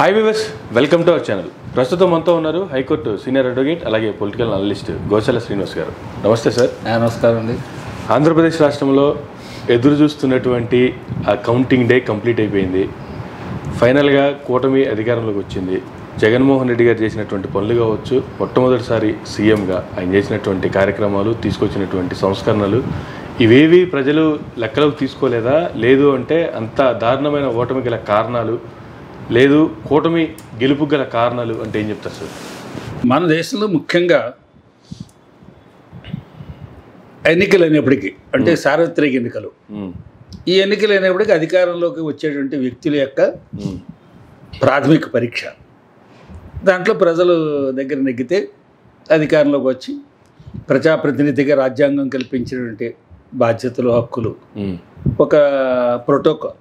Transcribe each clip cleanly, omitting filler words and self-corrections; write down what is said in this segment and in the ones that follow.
Hi viewers, welcome to our channel. ప్రస్తుతం మనతో ఉన్నారు హైకోర్టు సీనియర్ అడ్వకేట్ అలాగే పొలిటికల్ అనలిస్ట్ గోశాల శ్రీనివాస్ గారు. నమస్తే సార్. నమస్కారం అండి. ఆంధ్రప్రదేశ్ రాష్ట్రంలో ఎదురు చూస్తున్నటువంటి ఆ కౌంటింగ్ డే కంప్లీట్ అయిపోయింది. ఫైనల్గా కూటమి అధికారంలోకి వచ్చింది. జగన్మోహన్ రెడ్డి గారు చేసినటువంటి పనులు కావచ్చు, మొట్టమొదటిసారి సీఎంగా ఆయన చేసినటువంటి కార్యక్రమాలు, తీసుకొచ్చినటువంటి సంస్కరణలు ఇవేవి ప్రజలు లెక్కలోకి తీసుకోలేదా? లేదు అంటే అంత దారుణమైన ఓటమి గల కారణాలు, లేదు కూటమి గెలుపు గల కారణాలు అంటే ఏం చెప్తారు సార్? మన దేశంలో ముఖ్యంగా ఎన్నికలు అనేప్పటికీ, అంటే సార్వత్రిక ఎన్నికలు, ఈ ఎన్నికలు అనేప్పటికీ అధికారంలోకి వచ్చేటువంటి వ్యక్తుల యొక్క ప్రాథమిక పరీక్ష. దాంట్లో ప్రజలు దగ్గర నెగ్గితే అధికారంలోకి వచ్చి ప్రజాప్రతినిధిగా రాజ్యాంగం కల్పించినటువంటి బాధ్యతలు, హక్కులు, ఒక ప్రోటోకాల్,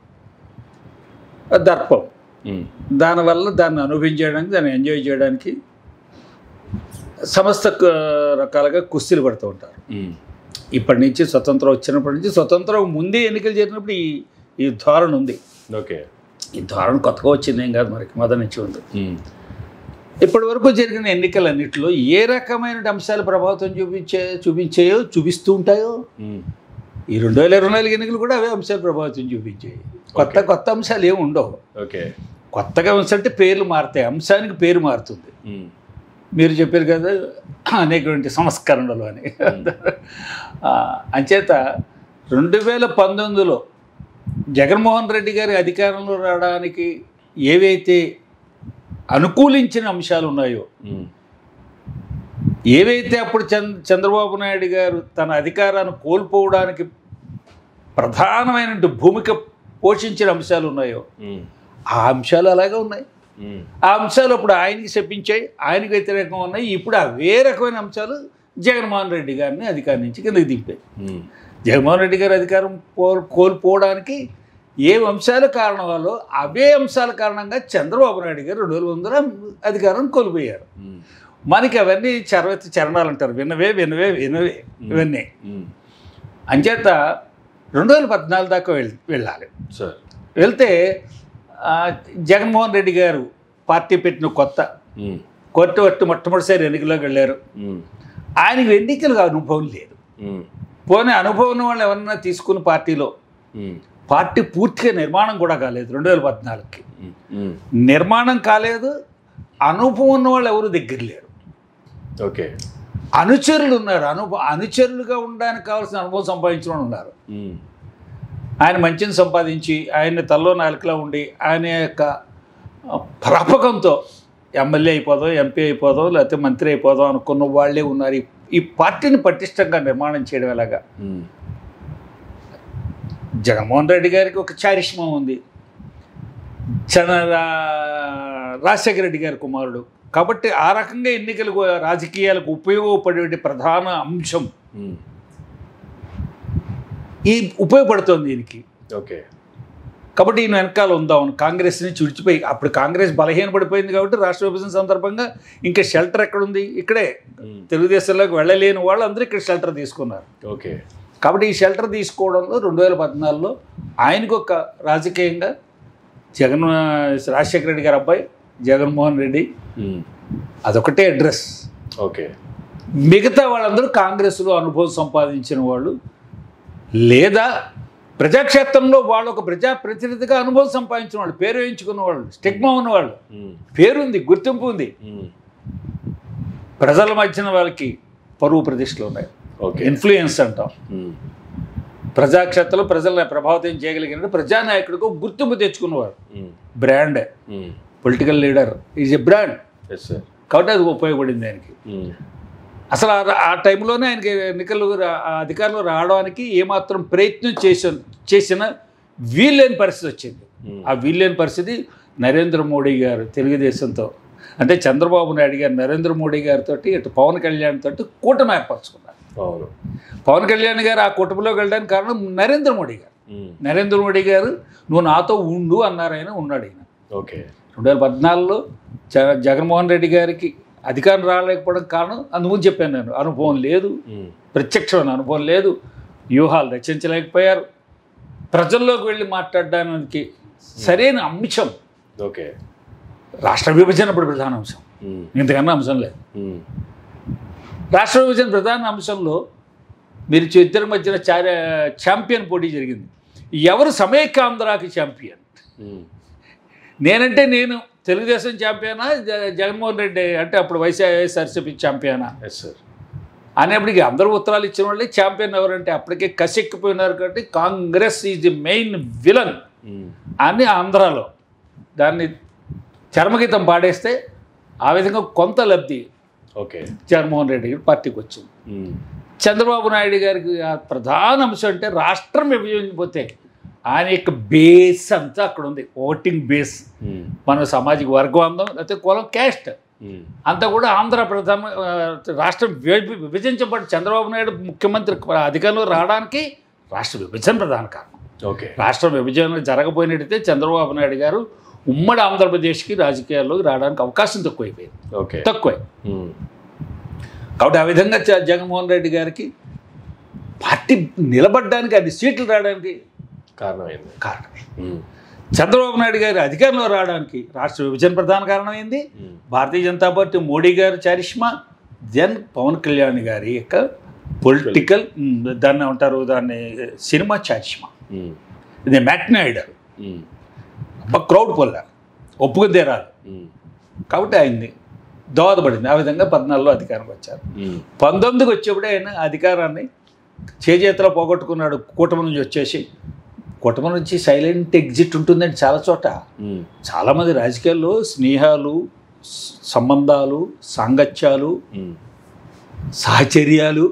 దర్పం, దానివల్ల దాన్ని అనుభవించడానికి, దాన్ని ఎంజాయ్ చేయడానికి సమస్త రకాలుగా కుస్తీలు పడుతూ ఉంటారు. ఇప్పటి నుంచి స్వతంత్రం వచ్చినప్పటి నుంచి, స్వతంత్రం ముందే ఎన్నికలు జరిగినప్పుడు ఈ ధోరణి ఉంది. ఓకే, ఈ ధోరణి కొత్తగా వచ్చింది ఏం కాదు, మనకి మొదటి నుంచి ఉంది. ఇప్పటి వరకు జరిగిన ఎన్నికలన్నింటిలో ఏ రకమైన అంశాలు ప్రభావితం చూపించాయో, చూపిస్తూ ఉంటాయో, ఈ 2024 ఎన్నికలు కూడా అవే అంశాలు ప్రభావితం చూపించాయి. కొత్త అంశాలు ఏమి ఉండవు. ఓకే, కొత్తగా అంశాలు అంటే పేర్లు మారుతాయి, అంశానికి పేరు మారుతుంది. మీరు చెప్పారు కదా అనేకటువంటి సంస్కరణలు అని. అంచేత 2019లో జగన్మోహన్ రెడ్డి గారి అధికారంలో రావడానికి ఏవైతే అనుకూలించిన అంశాలు ఉన్నాయో, ఏవైతే అప్పుడు చంద్రబాబు నాయుడు గారు తన అధికారాన్ని కోల్పోవడానికి ప్రధానమైన భూమిక పోషించిన అంశాలు ఉన్నాయో, ఆ అంశాలు అలాగే ఉన్నాయి. ఆ అంశాలు అప్పుడు ఆయనకి చెప్పించాయి, ఆయనకి వ్యతిరేకంగా ఉన్నాయి. ఇప్పుడు అవే రకమైన అంశాలు జగన్మోహన్ రెడ్డి గారిని అధికారం నుంచి కిందకి దింపాయి. జగన్మోహన్ రెడ్డి గారి అధికారం కోల్పోవడానికి ఏ అంశాలు కారణం వల్ల, అవే అంశాల కారణంగా చంద్రబాబు నాయుడు గారు 2019 అధికారం కోల్పోయారు. మనకి అవన్నీ చరణాలు అంటారు, వినవే ఇవన్నీ. అంచేత 2014 దాకా వెళ్ళాలి. వెళ్తే జగన్మోహన్ రెడ్డి గారు పార్టీ పెట్టిన కోర్టు మొట్టమొదటిసారి ఎన్నికల్లోకి వెళ్ళారు. ఆయనకు ఎన్నికలకు అనుభవం లేదు. పోనీ అనుభవం ఉన్న వాళ్ళు ఎవరన్నా తీసుకున్న పార్టీలో, పార్టీ పూర్తిగా నిర్మాణం కూడా కాలేదు. 2014కి నిర్మాణం కాలేదు. అనుభవం ఉన్న వాళ్ళు ఎవరు దగ్గర లేరు. ఓకే, అనుచరులు ఉన్నారు. అనుచరులుగా ఉండడానికి కావాల్సిన అనుభవం సంపాదించిన వాళ్ళు ఉన్నారు. ఆయన మంచిని సంపాదించి, ఆయన తల్లో నాలుకలా ఉండి, ఆయన యొక్క ప్రాపకంతో ఎమ్మెల్యే అయిపోదాం, ఎంపీ అయిపోదాం, లేకపోతే మంత్రి అయిపోదాం అనుకున్న వాళ్ళే ఉన్నారు. ఈ పార్టీని పటిష్టంగా నిర్మాణం చేయడం ఎలాగా? జగన్మోహన్ రెడ్డి గారికి ఒక చారిష్మా ఉంది, రాజశేఖర రెడ్డి గారి కుమారుడు కాబట్టి ఆ రకంగా ఎన్నికలకు, రాజకీయాలకు ఉపయోగపడే ప్రధాన అంశం ఈ ఉపయోగపడుతుంది దీనికి. ఓకే, కాబట్టి ఈయన వెనకాల ఉందామని కాంగ్రెస్ని చుడిచిపోయి, అప్పుడు కాంగ్రెస్ బలహీనపడిపోయింది కాబట్టి రాష్ట్ర విభజన సందర్భంగా ఇంకా షెల్టర్ ఎక్కడుంది? ఇక్కడే. తెలుగుదేశంలోకి వెళ్ళలేని వాళ్ళు అందరూ ఇక్కడ షెల్టర్ తీసుకున్నారు. ఓకే, కాబట్టి ఈ షెల్టర్ తీసుకోవడంలో 2014లో ఆయనకు ఒక రాజకీయంగా రాజశేఖర రెడ్డి గారి అబ్బాయి జగన్మోహన్ రెడ్డి, అదొకటే అడ్రస్. ఓకే, మిగతా వాళ్ళందరూ కాంగ్రెస్లో అనుభవం సంపాదించిన వాళ్ళు, లేదా ప్రజాక్షేత్రంలో వాళ్ళు ఒక ప్రజాప్రతినిధిగా అనుభవం సంపాదించిన వాళ్ళు, పేరు వేయించుకున్న వాళ్ళు, స్టిగ్మా ఉన్నవాళ్ళు, పేరుంది, గుర్తింపు ఉంది, ప్రజల మధ్యన వాళ్ళకి పరువు ప్రతిష్టలు ఉన్నాయి. ఇన్ఫ్లుయెన్స్ అంటాం. ప్రజాక్షేత్రంలో ప్రజలను ప్రభావితం చేయగలిగిన ప్రజానాయకుడికి గుర్తింపు తెచ్చుకున్నవాడు, brand. Political leader is a brand. కాబట్టి అది ఉపయోగపడింది ఆయనకి. అసలు ఆ టైంలోనే ఆయనకి ఎన్నికలు అధికారంలో రావడానికి ఏమాత్రం ప్రయత్నం చేసిన వీల్లేని పరిస్థితి వచ్చింది. ఆ వీల్లేని పరిస్థితి నరేంద్ర మోడీ గారు తెలుగుదేశంతో, అంటే చంద్రబాబు నాయుడు గారు నరేంద్ర మోడీ గారితో, ఇటు పవన్ కళ్యాణ్ తోటి కూటమి ఏర్పరచుకున్నారు. పవన్ కళ్యాణ్ గారు ఆ కూటమిలోకి వెళ్ళడానికి కారణం నరేంద్ర మోడీ గారు. నరేంద్ర మోడీ గారు నువ్వు నాతో ఉండు అన్నారు, ఆయన ఉన్నాడు. ఆయన 2014లో జగన్మోహన్ రెడ్డి గారికి అధికారం రాలేకపోవడం కారణం అందుముందు చెప్పాను నేను, అనుభవం లేదు, ప్రత్యక్షమైన అనుభవం లేదు, వ్యూహాలు రచించలేకపోయారు, ప్రజల్లోకి వెళ్ళి మాట్లాడడానికి సరైన అంశం రాష్ట్ర విభజన ఇప్పుడు ప్రధాన అంశం, ఇంతకన్నా అంశం లేదు. రాష్ట్ర విభజన ప్రధాన అంశంలో మీరు ఇద్దరి మధ్యన ఛాంపియన్ పోటీ జరిగింది. ఎవరు సమైక్యాంధ్రాకి ఛాంపియన్? నేనంటే నేను తెలుగుదేశం ఛాంపియనా, జగన్మోహన్ రెడ్డి అంటే అప్పుడు వైఎస్ఆర్సీపీ ఛాంపియనా అనేప్పటికీ అందరూ ఉత్తరాలు ఇచ్చిన వాళ్ళే ఛాంపియన్ ఎవరంటే అప్పటికే కసెక్కిపోయినారు. కాబట్టి Congress is the main villain అని ఆంధ్రాలో దాన్ని చర్మగీతం పాడేస్తే ఆ విధంగా కొంత లబ్ధి జగన్మోహన్ రెడ్డి గారి పార్టీకి వచ్చింది. చంద్రబాబు నాయుడు గారికి ప్రధాన అంశం అంటే రాష్ట్రం విభజించిపోతే ఆయన యొక్క బేస్ అంతా అక్కడ ఉంది, ఓటింగ్ బేస్. మన సామాజిక వర్గం అందం లేకపోతే కులం క్యాస్ట్ అంతా కూడా ఆంధ్ర ప్రధాన రాష్ట్రం విభజించబడి చంద్రబాబు నాయుడు ముఖ్యమంత్రి అధికారంలో రావడానికి రాష్ట్ర విభజన ప్రధాన కారణం. రాష్ట్ర విభజన జరగపోయినట్టయితే చంద్రబాబు నాయుడు గారు ఉమ్మడి ఆంధ్రప్రదేశ్కి రాజకీయాల్లోకి రావడానికి అవకాశం తక్కువైపోయింది, తక్కువే. కాబట్టి ఆ విధంగా జగన్మోహన్ రెడ్డి గారికి పార్టీ నిలబడడానికి, అది సీట్లు రావడానికి కారణమే. చంద్రబాబు నాయుడు గారి అధికారంలో రావడానికి రాష్ట్ర విభజన ప్రధాన కారణమైంది. భారతీయ జనతా పార్టీ మోడీ గారి చారిష్మా, దెన్ పవన్ కళ్యాణ్ గారి యొక్క పొలిటికల్ దాన్ని అంటారు, దాన్ని సినిమా చారిష్మా. ఇది మ్యాట్నాయిడ్ క్రౌడ్ పొల్లారు, ఒప్పుకుందే రాదు. కాబట్టి ఆయన్ని దోహదపడింది. ఆ విధంగా 14లో అధికారంకి వచ్చారు. 19కి వచ్చేప్పుడే ఆయన అధికారాన్ని చేజేతలో పోగొట్టుకున్నాడు. కూటమి నుంచి వచ్చేసి, కూటమి నుంచి సైలెంట్ ఎగ్జిట్ ఉంటుందండి చాలా చోట. చాలామంది రాజకీయాల్లో స్నేహాలు, సంబంధాలు, సాంగత్యాలు, సహచర్యాలు,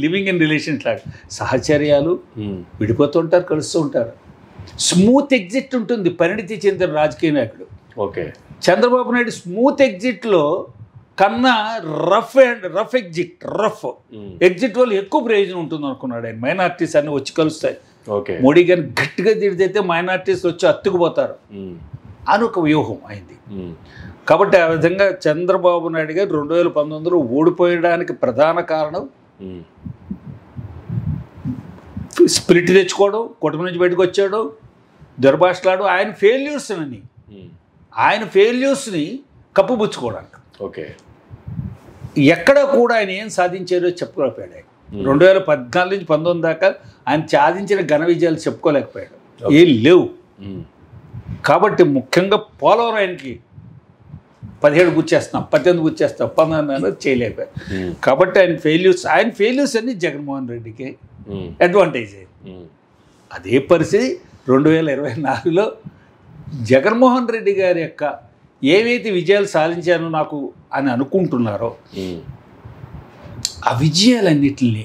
లివింగ్ ఇన్ రిలేషన్స్ లాగా సహచర్యాలు విడిపోతుంటారు, కలుస్తూ ఉంటారు. స్మూత్ ఎగ్జిట్ ఉంటుంది పరిణితి చెందిన రాజకీయ నాయకుడు. చంద్రబాబు నాయుడు స్మూత్ ఎగ్జిట్లో కన్నా రఫ్ ఎగ్జిట్ వల్ల ఎక్కువ ప్రయోజనం ఉంటుంది అనుకున్నాడు ఆయన. మైనార్టీస్ అన్ని వచ్చి కలుస్తాయి, మోడీ గారిని గట్టిగా తిడితే మైనార్టీస్ వచ్చి అత్తుకుపోతారు అని ఒక వ్యూహం అయింది. కాబట్టి ఆ విధంగా చంద్రబాబు నాయుడు గారు 2019లో ఓడిపోయడానికి ప్రధాన కారణం స్పిరిట్ తెచ్చుకోవడం, కూటమి నుంచి బయటకు వచ్చాడు, దుర్భాషలాడు, ఆయన ఫెయిల్యూర్స్ని కప్పుపుచ్చుకోవడానికి. ఎక్కడ కూడా ఆయన ఏం సాధించారో చెప్పుకోలేకపోయాడు. ఆయన 2014 నుంచి 19 దాకా ఆయన సాధించిన ఘన విజయాలు చెప్పుకోలేకపోయాడు, ఏం లేవు. కాబట్టి ముఖ్యంగా పోలవరం ఆయనకి 17 గుర్చేస్తున్నాం, 18 గుర్చేస్తాం, 19 చేయలేకపోయారు. కాబట్టి ఆయన ఫెయిల్యూర్స్ అన్ని జగన్మోహన్ రెడ్డికి అడ్వాంటేజ్ అయ్యింది. అదే పరిస్థితి 2024లో జగన్మోహన్ రెడ్డి గారి యొక్క ఏవైతే విజయాలు సాధించానో నాకు అని అనుకుంటున్నారో ఆ విజయాలన్నిటిని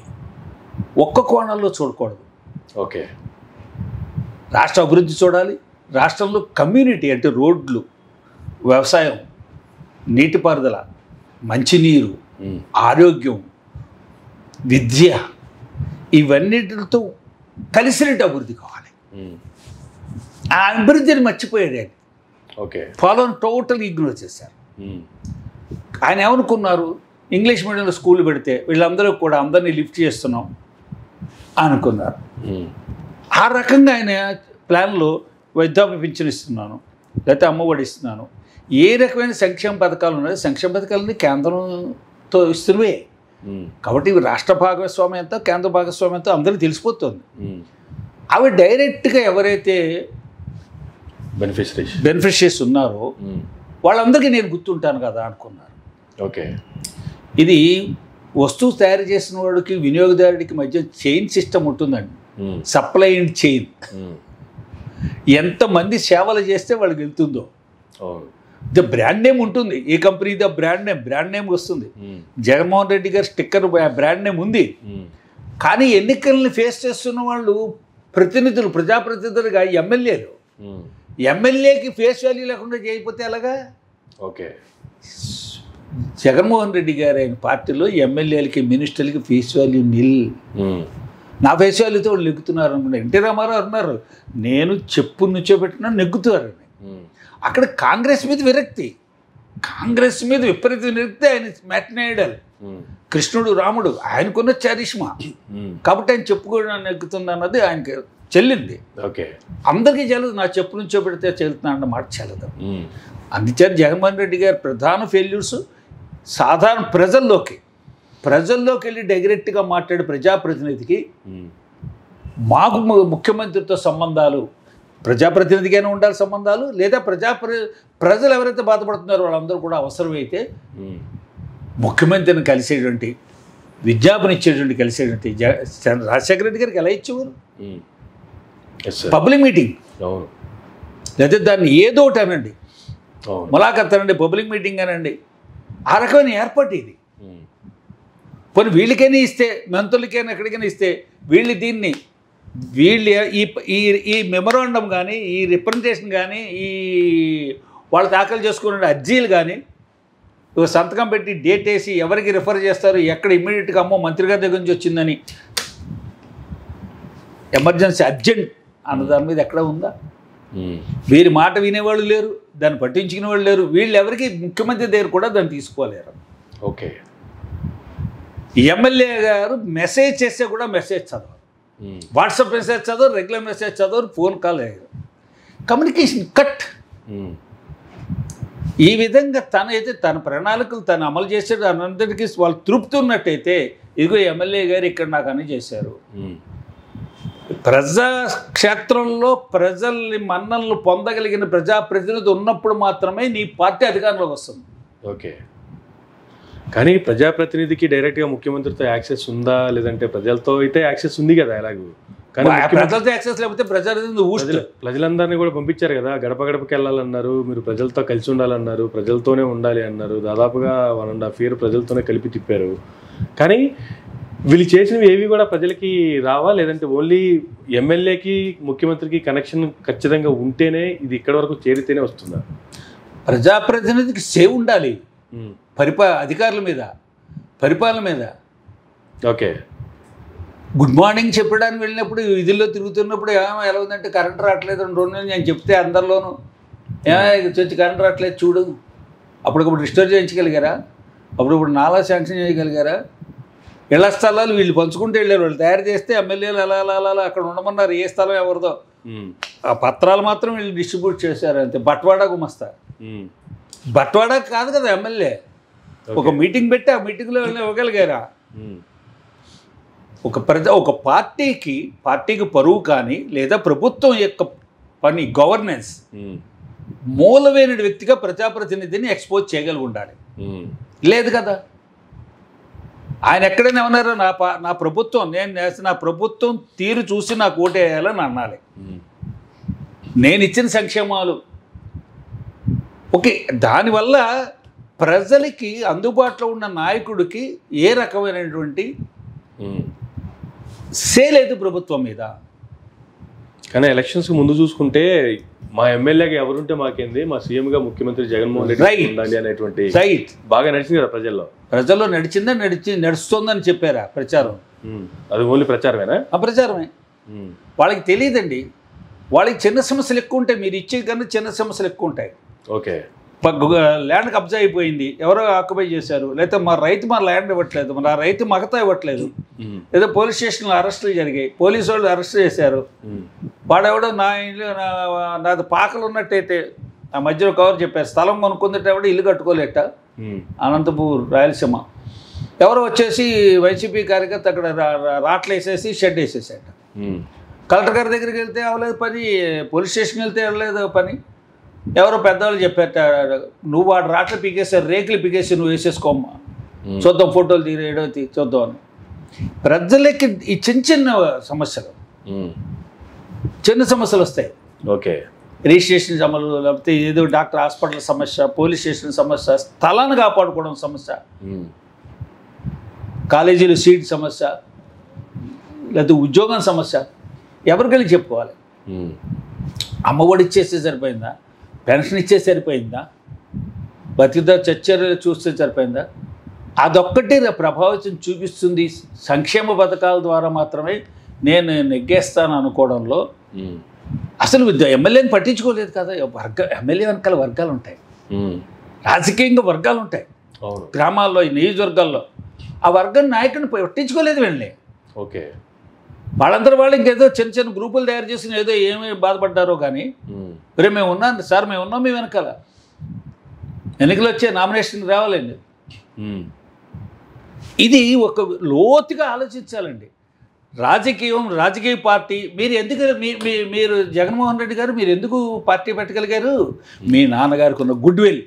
ఒక్క కోణంలో చూడకూడదు. రాష్ట్ర అభివృద్ధి చూడాలి. రాష్ట్రంలో కమ్యూనిటీ అంటే రోడ్లు, వ్యవసాయం, నీటిపారుదల, మంచినీరు, ఆరోగ్యం, విద్య, ఇవన్నిటితో కలిసినట్టు అభివృద్ధి కావాలి. ఆ అభివృద్ధిని మర్చిపోయాడు ఆయన. ఫాలోని టోటల్ ఇగ్నోర్ చేశారు. ఆయన ఏమనుకున్నారు, ఇంగ్లీష్ మీడియంలో స్కూల్ పెడితే వీళ్ళందరూ కూడా అందరినీ లిఫ్ట్ చేస్తున్నాం అనుకున్నారు. ఆ రకంగా ఆయన ప్లాన్లో వృద్ధాప్య పింఛను ఇస్తున్నాను, లేకపోతే అమ్మఒడి ఇస్తున్నాను, ఏ రకమైన సంక్షేమ పథకాలు ఉన్నాయో సంక్షేమ పథకాలని కేంద్రంతో ఇస్తున్నవే. కాబట్టి ఇవి రాష్ట్ర భాగస్వామ్యంతో కేంద్ర భాగస్వామ్యంతో అందరికీ తెలిసిపోతుంది. అవి డైరెక్ట్గా ఎవరైతే బెనిఫిషరీస్ ఉన్నారో వాళ్ళందరికీ నేను గుర్తుంటాను కదా అనుకున్నారు. ఇది వస్తువు తయారు చేసిన వాడికి వినియోగదారుడికి మధ్య చైన్ సిస్టమ్ ఉంటుందండి, సప్లై అండ్ చైన్. ఎంతమంది సేవలు చేస్తే వాళ్ళకి వెళ్తుందో ద బ్రాండ్ నేమ్ ఉంటుంది. ఏ కంపెనీ ద బ్రాండ్ నేమ్ వస్తుంది. జగన్మోహన్ రెడ్డి గారి స్టిక్కర్ బ్రాండ్ నేమ్ ఉంది. కానీ ఎన్నికల్ని ఫేస్ చేస్తున్న వాళ్ళు ప్రతినిధులు, ప్రజాప్రతినిధులుగా ఎమ్మెల్యేకి ఫేస్ వాల్యూ లేకుండా చేయకపోతే ఎలాగా? జగన్మోహన్ రెడ్డి గారు ఆయన పార్టీలో ఎమ్మెల్యేలకి, మినిస్టర్లకి ఫేస్ వాల్యూ నిల్. నా ఫేస్ వాల్యూతో వాళ్ళు నెగ్గుతున్నారు అనుకున్నారు. ఎన్టీ రామారావు అన్నారు, నేను చెప్పు నుంచోబెట్టినా నెగ్గుతారని. అక్కడ కాంగ్రెస్ మీద విరక్తి, కాంగ్రెస్ మీద విపరీత విరక్తి. ఆయన మ్యాట్నాయిడల్, కృష్ణుడు, రాముడు, ఆయనకున్న చారిష్మా. కాబట్టి ఆయన చెప్పుకోవడం నెగ్గుతుంది అన్నది ఆయనకి చెల్లింది. ఓకే. అందరికీ చెల్లదు, నా చెప్పు నుంచో పెడితే చెల్లుతున్నా అన్న మాట చెల్లదు. అందుచేత జగన్మోహన్ రెడ్డి గారి ప్రధాన ఫెయిల్యూర్స్ సాధారణ ప్రజల్లోకి వెళ్ళి డైరెక్ట్గా మాట్లాడే ప్రజాప్రతినిధికి మాకు ముఖ్యమంత్రితో సంబంధాలు, ప్రజాప్రతినిధిగానే ఉండాలి సంబంధాలు, లేదా ప్రజలు ఎవరైతే బాధపడుతున్నారో వాళ్ళందరూ కూడా అవసరమైతే ముఖ్యమంత్రిని కలిసేటువంటి, విజ్ఞాపన ఇచ్చేటువంటి కలిసేటువంటి రాజశేఖర రెడ్డి గారికి ఎలా ఇచ్చేవారు? పబ్లిక్ మీటింగ్, లేదా దాన్ని ఏదో ఒకటి అనండి, ములాఖత్ అనండి, పబ్లిక్ మీటింగ్ అనండి, ఆ రకమైన ఏర్పాటు ఇది. పోనీ వీళ్ళకైనా ఇస్తే, మంత్రులకైనా ఎక్కడికైనా ఇస్తే, వీళ్ళు ఈ మెమోరాండం కానీ, ఈ రిప్రజెంటేషన్ కానీ, ఈ వాళ్ళు దాఖలు చేసుకునే అర్జీలు కానీ సంతకం పెట్టి డేట్ వేసి ఎవరికి రిఫర్ చేస్తారు, ఎక్కడ ఇమ్మీడియట్గా అమ్మో మంత్రి గారి దగ్గర నుంచి వచ్చిందని ఎమర్జెన్సీ అర్జెంట్ అన్న దాని మీద ఎక్కడ ఉందా? వీరి మాట వినేవాళ్ళు లేరు, దాన్ని పట్టించుకునే వాళ్ళు లేరు. వీళ్ళు ఎవరికి ముఖ్యమంత్రి దగ్గర కూడా దాన్ని తీసుకోలేరు. ఓకే. ఎమ్మెల్యే గారు మెసేజ్ చేస్తే కూడా మెసేజ్ చదవరు, వాట్సాప్ మెసేజ్ చదవరు, రెగ్యులర్ మెసేజ్ చదవరు, ఫోన్ కాల్ అయ్యారు, కమ్యూనికేషన్ కట్. ఈ విధంగా తన ప్రణాళికలు తను అమలు చేసేది అందరికీ వాళ్ళు తృప్తి ఉన్నట్టయితే, ఇదిగో ఎమ్మెల్యే గారు ఇక్కడ నాకు అన్ని చేశారు. ప్రజాక్షేత్రంలో ప్రజల్ని మన్ననలు పొందగలిగిన ప్రజాప్రతినిధి ఉన్నప్పుడు మాత్రమే నీ పార్టీ అధికారంలోకి వస్తుంది. ఓకే. కానీ ప్రజాప్రతినిధికి డైరెక్ట్గా ముఖ్యమంత్రితో యాక్సెస్ ఉందా, లేదంటే ప్రజలతో అయితే యాక్సెస్ ఉంది కదా ఎలాగూ, కానీ ప్రజలతో యాక్సెస్ లేకపోతే ప్రజలందరినీ కూడా పంపించారు కదా, గడప గడపకి వెళ్ళాలన్నారు, మీరు ప్రజలతో కలిసి ఉండాలన్నారు, ప్రజలతోనే ఉండాలి అన్నారు. దాదాపుగా 1.5 year ప్రజలతోనే కలిపి తిప్పారు. కానీ వీళ్ళు చేసినవి ఏవి కూడా ప్రజలకి రావా, లేదంటే ఓన్లీ ఎమ్మెల్యేకి ముఖ్యమంత్రికి కనెక్షన్ ఖచ్చితంగా ఉంటేనే ఇది ఇక్కడ వరకు చేరితేనే వస్తుందా? ప్రజాప్రతినిధికి సేవ్ ఉండాలి అధికారుల మీద, పరిపాలన మీద. ఓకే. గుడ్ మార్నింగ్ చెప్పడానికి వెళ్ళినప్పుడు, విధుల్లో తిరుగుతున్నప్పుడు ఎలా ఉందంటే కరెంట్ రావట్లేదు 2 రోజులు నేను చెప్తే అందరిలోనూ వచ్చి కరెంట్ రావట్లేదు చూడు, అప్పటికప్పుడు రిస్టోర్ చేయించగలిగారా? అప్పుడప్పుడు నాలా శాంక్షన్ చేయగలిగారా? ఇళ్ల స్థలాలు వీళ్ళు పంచుకుంటూ వెళ్ళారు, వాళ్ళు తయారు చేస్తే ఎమ్మెల్యేలు అలా అక్కడ ఉండమన్నారు, ఏ స్థలం ఎవరిదో, ఆ పత్రాలు మాత్రం వీళ్ళు డిస్ట్రిబ్యూట్ చేశారు అంతే. బట్వాడా గుమస్తా, బట్వాడా కాదు కదా ఎమ్మెల్యే, ఒక మీటింగ్ పెట్టి ఆ మీటింగ్లో ఇవ్వగలిగారా? ఒక పార్టీకి పరువు కానీ, లేదా ప్రభుత్వం యొక్క పని గవర్నెన్స్ మూలమైన వ్యక్తిగా ప్రజాప్రతినిధిని ఎక్స్పోజ్ చేయగలిగి ఉండాలి. లేదు కదా. ఆయన ఎక్కడైనా ఉన్నారు, నా ప్రభుత్వం నా ప్రభుత్వం తీరు చూసి నాకు ఓటేయాలని అనాలి. నేను ఇచ్చిన సంక్షేమాలు ఓకే, దానివల్ల ప్రజలకి అందుబాటులో ఉన్న నాయకుడికి ఏ రకమైనటువంటి సేలేదు ప్రభుత్వం మీద. కానీ ఎలక్షన్స్కి ముందు చూసుకుంటే మా ఎమ్మెల్యేగా ఎవరుంటే మాకేంది, మా సీఎంగా ముఖ్యమంత్రి జగన్మోహన్ రెడ్డి ఉండాలి అనేటువంటి బాగా నడిచింది కదా ప్రజల్లో నడుస్తుందని చెప్పారా ప్రచారం? అది ఓన్లీ ప్రచారమేనా? ఆ ప్రచారమే. వాళ్ళకి తెలియదండి, వాళ్ళకి చిన్న సమస్యలు ఎక్కువ ఉంటాయి, మీరు ఇచ్చే కన్నా చిన్న సమస్యలు ఎక్కువ ఉంటాయి. ఓకే. ల్యాండ్ కబ్జా అయిపోయింది, ఎవరో ఆక్యుపై చేశారు, లేకపోతే మా ల్యాండ్ ఇవ్వట్లేదు, ఆ రైతు మగతా ఇవ్వట్లేదు, లేదా పోలీస్ స్టేషన్లో అరెస్టులు జరిగాయి, పోలీసు వాళ్ళు అరెస్ట్ చేశారు, వాడెవడో నా ఇల్లు నాది పాకలు ఉన్నట్టయితే ఆ మధ్యలో కవర్ చెప్పారు, స్థలం కొనుక్కుందంటే ఎవడో ఇల్లు కట్టుకోలేట అనంతపూర్ రాయలసీమ, ఎవరో వచ్చేసి వైసీపీ కార్యకర్త అక్కడ రాట్లు వేసేసి షెడ్ వేసేసాట. కలెక్టర్ గారి దగ్గరికి వెళ్తే అవ్వలేదు పని, పోలీస్ స్టేషన్కి వెళ్తే అవ్వలేదు పని. ఎవరో పెద్దవాళ్ళు చెప్పారు, నువ్వు వాడు రాట్లు పీకేసారు, రేకులు పీకేసి నువ్వు వేసేసుకోమ్మా, చూద్దాం ఫోటోలు చూద్దాం అని. ప్రజలకి ఈ చిన్న సమస్యలు వస్తాయి. ఓకే. రిజిస్ట్రేషన్ సమస్యలు, లేకపోతే ఏదో డాక్టర్ హాస్పిటల్ సమస్య, పోలీస్ స్టేషన్ సమస్య, స్థలాన్ని కాపాడుకోవడం సమస్య, కాలేజీలో సీట్ సమస్య, లేకపోతే ఉద్యోగం సమస్య, ఎవరికెళ్ళి చెప్పుకోవాలి? అమ్మఒడి ఇచ్చేస్తే సరిపోయిందా? పెన్షన్ ఇచ్చే సరిపోయిందా? బతికిదా చర్చలు చూస్తే సరిపోయిందా? అదొక్కటి ప్రభావితం చూపిస్తుంది. సంక్షేమ పథకాల ద్వారా మాత్రమే నేను నెగ్గేస్తాను అనుకోవడంలో అసలు ఎమ్మెల్యేని పట్టించుకోలేదు కదా. ఎమ్మెల్యే వెనకాల వర్గాలు ఉంటాయి, రాజకీయంగా వర్గాలు ఉంటాయి, గ్రామాల్లో నియోజకవర్గాల్లో ఆ వర్గం నాయకుడిని పట్టించుకోలేదు వెళ్ళి. ఓకే. వాళ్ళందరూ వాళ్ళు ఇంకేదో చిన్న చిన్న గ్రూపులు తయారు చేసిన ఏదో ఏమి బాధపడ్డారో కానీ రే మేము ఉన్నాం సార్, మేము ఉన్నాం మీ వెనకాల, ఎన్నికలు వచ్చే నామినేషన్ రావాలండి. ఇది ఒక లోతుగా ఆలోచించాలండి. రాజకీయ పార్టీ మీరు ఎందుకు మీరు జగన్మోహన్ రెడ్డి గారు మీరు ఎందుకు పార్టీ పెట్టగలిగారు? మీ నాన్నగారికి ఉన్న గుడ్ విల్,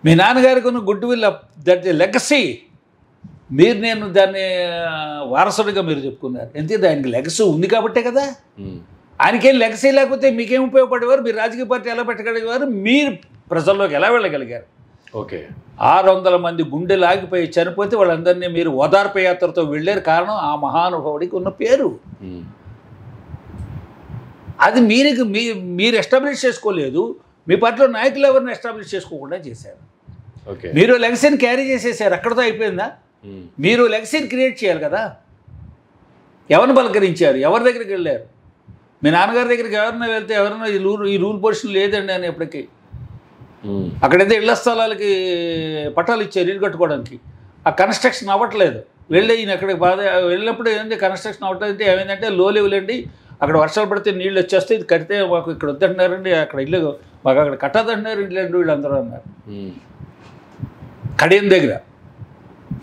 మీ నాన్నగారికి ఉన్న గుడ్ విల్, దట్ లెగసీ. నేను దాన్ని వారసుడిగా మీరు చెప్పుకున్నారు. ఎందుకంటే ఆయనకి లెగసీ ఉంది కాబట్టే కదా. ఆయనకేం లెగసీ లేకపోతే మీకేం ఉపయోగపడేవారు? మీరు రాజకీయ పార్టీ ఎలా పెట్టగలిగేవారు? మీరు ప్రజల్లోకి ఎలా వెళ్ళగలిగారు? ఓకే, 600 మంది గుండెలు ఆగిపోయి చనిపోతే వాళ్ళందరినీ మీరు ఓదార్పు యాత్రతో వెళ్ళారు. కారణం ఆ మహానుభావుడికి ఉన్న పేరు. అది మీరు ఎస్టాబ్లిష్ చేసుకోలేదు. మీ పార్టీలో నాయకులు ఎవరిని ఎస్టాబ్లిష్ చేసుకోకుండా చేశారు. మీరు లెగసీని క్యారీ చేసేసారు. అక్కడితో అయిపోయిందా? మీరు లెగసీని క్రియేట్ చేయాలి కదా. ఎవరిని పలకరించారు? ఎవరి దగ్గరికి వెళ్ళారు? మీ నాన్నగారి దగ్గరికి ఎవరైనా వెళ్తే ఎవరైనా ఈ రూల్ పొజిషన్ లేదండి అని ఎప్పటికీ అక్కడైతే ఇళ్ల స్థలాలకి పట్టాలు ఇచ్చారు ఇల్లు కట్టుకోవడానికి. ఆ కన్స్ట్రక్షన్ అవ్వట్లేదు. వెళ్ళి ఈయన అక్కడికి వెళ్ళినప్పుడు ఏంటంటే కన్స్ట్రక్షన్ అవ్వట్లేదంటే ఏమైందంటే లో లెవెల్ అండి, అక్కడ వర్షాలు పడితే నీళ్ళు వచ్చేస్తే ఇది కడితే మాకు ఇక్కడ వద్దంటున్నారండి, అక్కడ ఇల్లు మాకు అక్కడ కట్టదంటున్నారు ఇంట్లో వీళ్ళందరూ అన్నారు. కడియం దగ్గర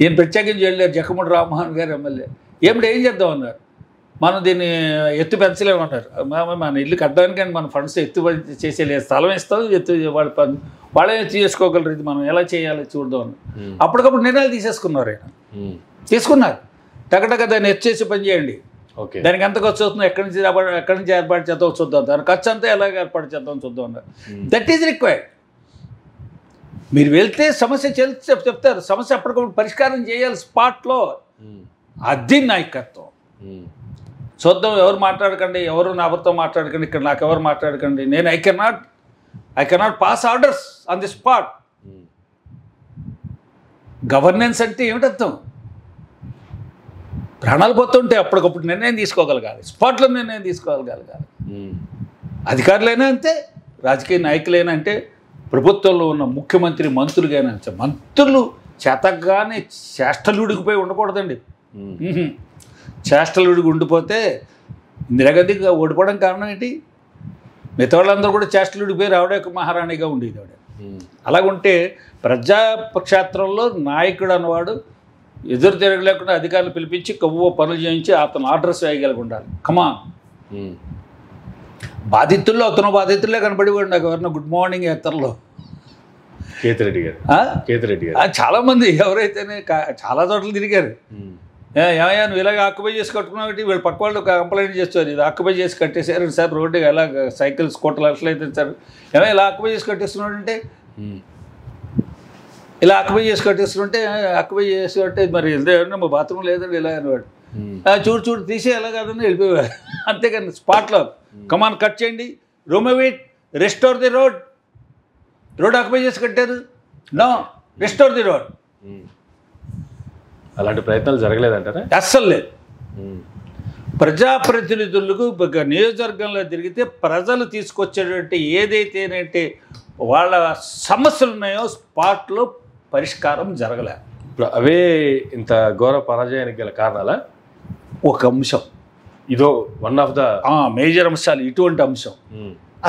ఈయన ప్రత్యేకించి వెళ్ళారు. జక్కముడి రామ్మోహన్ గారు ఎమ్మెల్యే. ఏమిటి ఏం చేద్దాం అన్నారు. మనం దీన్ని ఎత్తు పెంచలేమన్నారు. మన ఇల్లు కట్టడానికి మన ఫండ్స్ ఎత్తు చేసేలేదు, స్థలం ఇస్తాం, ఎత్తు వాళ్ళే ఎత్తు చేసుకోగలరు, ఇది మనం ఎలా చేయాలి చూద్దాం అని అప్పటికప్పుడు నిర్ణయాలు తీసేసుకున్నారు. ఆయన తీసుకున్నారు. టకటక దాన్ని ఎత్తు చేసి పని చేయండి, దానికి ఎంత ఖర్చు అవుతుందో ఎక్కడి నుంచి ఏర్పాటు చేద్దాం చూద్దాం, దాని ఖర్చు అంతా ఎలాగ ఏర్పాటు చేద్దాం చూద్దాం అన్నారు. That is required. మీరు వెళ్తే సమస్య చెప్తారు, సమస్య అప్పటికప్పుడు పరిష్కారం చేయాలి స్పాట్లో. అది నాయకత్వం. చూద్దాం, ఎవరు మాట్లాడకండి, ఎవరు నాతో మాట్లాడకండి, ఇక్కడ నాకు ఎవరు మాట్లాడకండి, నేను I cannot pass orders on the spot. Governance అంటే ఏమిటర్థం? ప్రాణాలు పోతుంటే అప్పటికప్పుడు నిర్ణయం తీసుకోగలగాలి, స్పాట్లో నిర్ణయం తీసుకోగలగాలి. అధికారులైనా అంతే, రాజకీయ నాయకులైనా అంటే, ప్రభుత్వంలో ఉన్న ముఖ్యమంత్రి మంత్రులుగానే అంతే. మంత్రులు చేతగానే చేష్టలుడికిపోయి ఉండకూడదండి. చేష్టలుడికి ఉండిపోతే ఇందిరాగాంధీగా ఓడిపోవడం కారణం ఏంటి? మిగతా వాళ్ళందరూ కూడా చేష్టలుడిపోయి ఆవిడ యొక్క మహారాణిగా ఉండేది ఆవిడ. అలాగుంటే ప్రజాక్షేత్రంలో నాయకుడు అన్నవాడు ఎదురు తిరగలేకుండా అధికారులు పిలిపించి కొవ్వు పనులు చేయించి అతను ఆర్డర్స్ వేయగలిగి ఉండాలి. కమాన్. బాధితుల్లో అతను బాధితులే కనపడిపోయాడు నాకు ఎవరన్నా గుడ్ మార్నింగ్ యాత్రలో. కేతిరెడ్డి గారు చాలామంది ఎవరైతేనే చాలా చోట్ల తిరిగారు. ఏమయ్యా నువ్వు ఇలాగ ఆక్యుపై చేసి కట్టుకున్నావు, వీళ్ళు పక్క వాళ్ళు కంప్లైంట్ చేస్తారు, ఇది ఆక్యుపై చేసి కట్టేసారు సార్, రోడ్డు ఎలా సైకిల్ స్కూటర్లు అట్లయితే సార్, ఏమో ఇలా ఆక్యుపై చేసి కట్టేస్తున్నాడు అంటే, ఇలా ఆక్యుపై చేసి కట్టేస్తుంటే ఆక్యుపై చేసి కట్టే మరి మా బాత్రూమ్ లేదండి ఇలా అనేవాడు. చూడు తీసే ఎలా కాదని వెళ్ళిపోయేవారు. అంతేకాని స్పాట్లో కమాన్ కట్ చేయండి, remove it, restore the road occupy చేసి కట్టారు, నో రెస్టోర్ ది రోడ్. అలాంటి ప్రయత్నాలు జరగలేదంటారా? అస్సలు లేదు. ప్రజాప్రతినిధులకు నియోజకవర్గంలో తిరిగితే ప్రజలు తీసుకొచ్చేటువంటి ఏదైతేనంటే వాళ్ళ సమస్యలు ఉన్నాయో స్పాట్లో పరిష్కారం జరగలే. ఇప్పుడు అవే ఇంత ఘోర పరాజయానికి గల కారణాలా? ఒక అంశం ఇదో వన్ ఆఫ్ ద మేజర్ అంశాలు ఇటువంటి అంశం.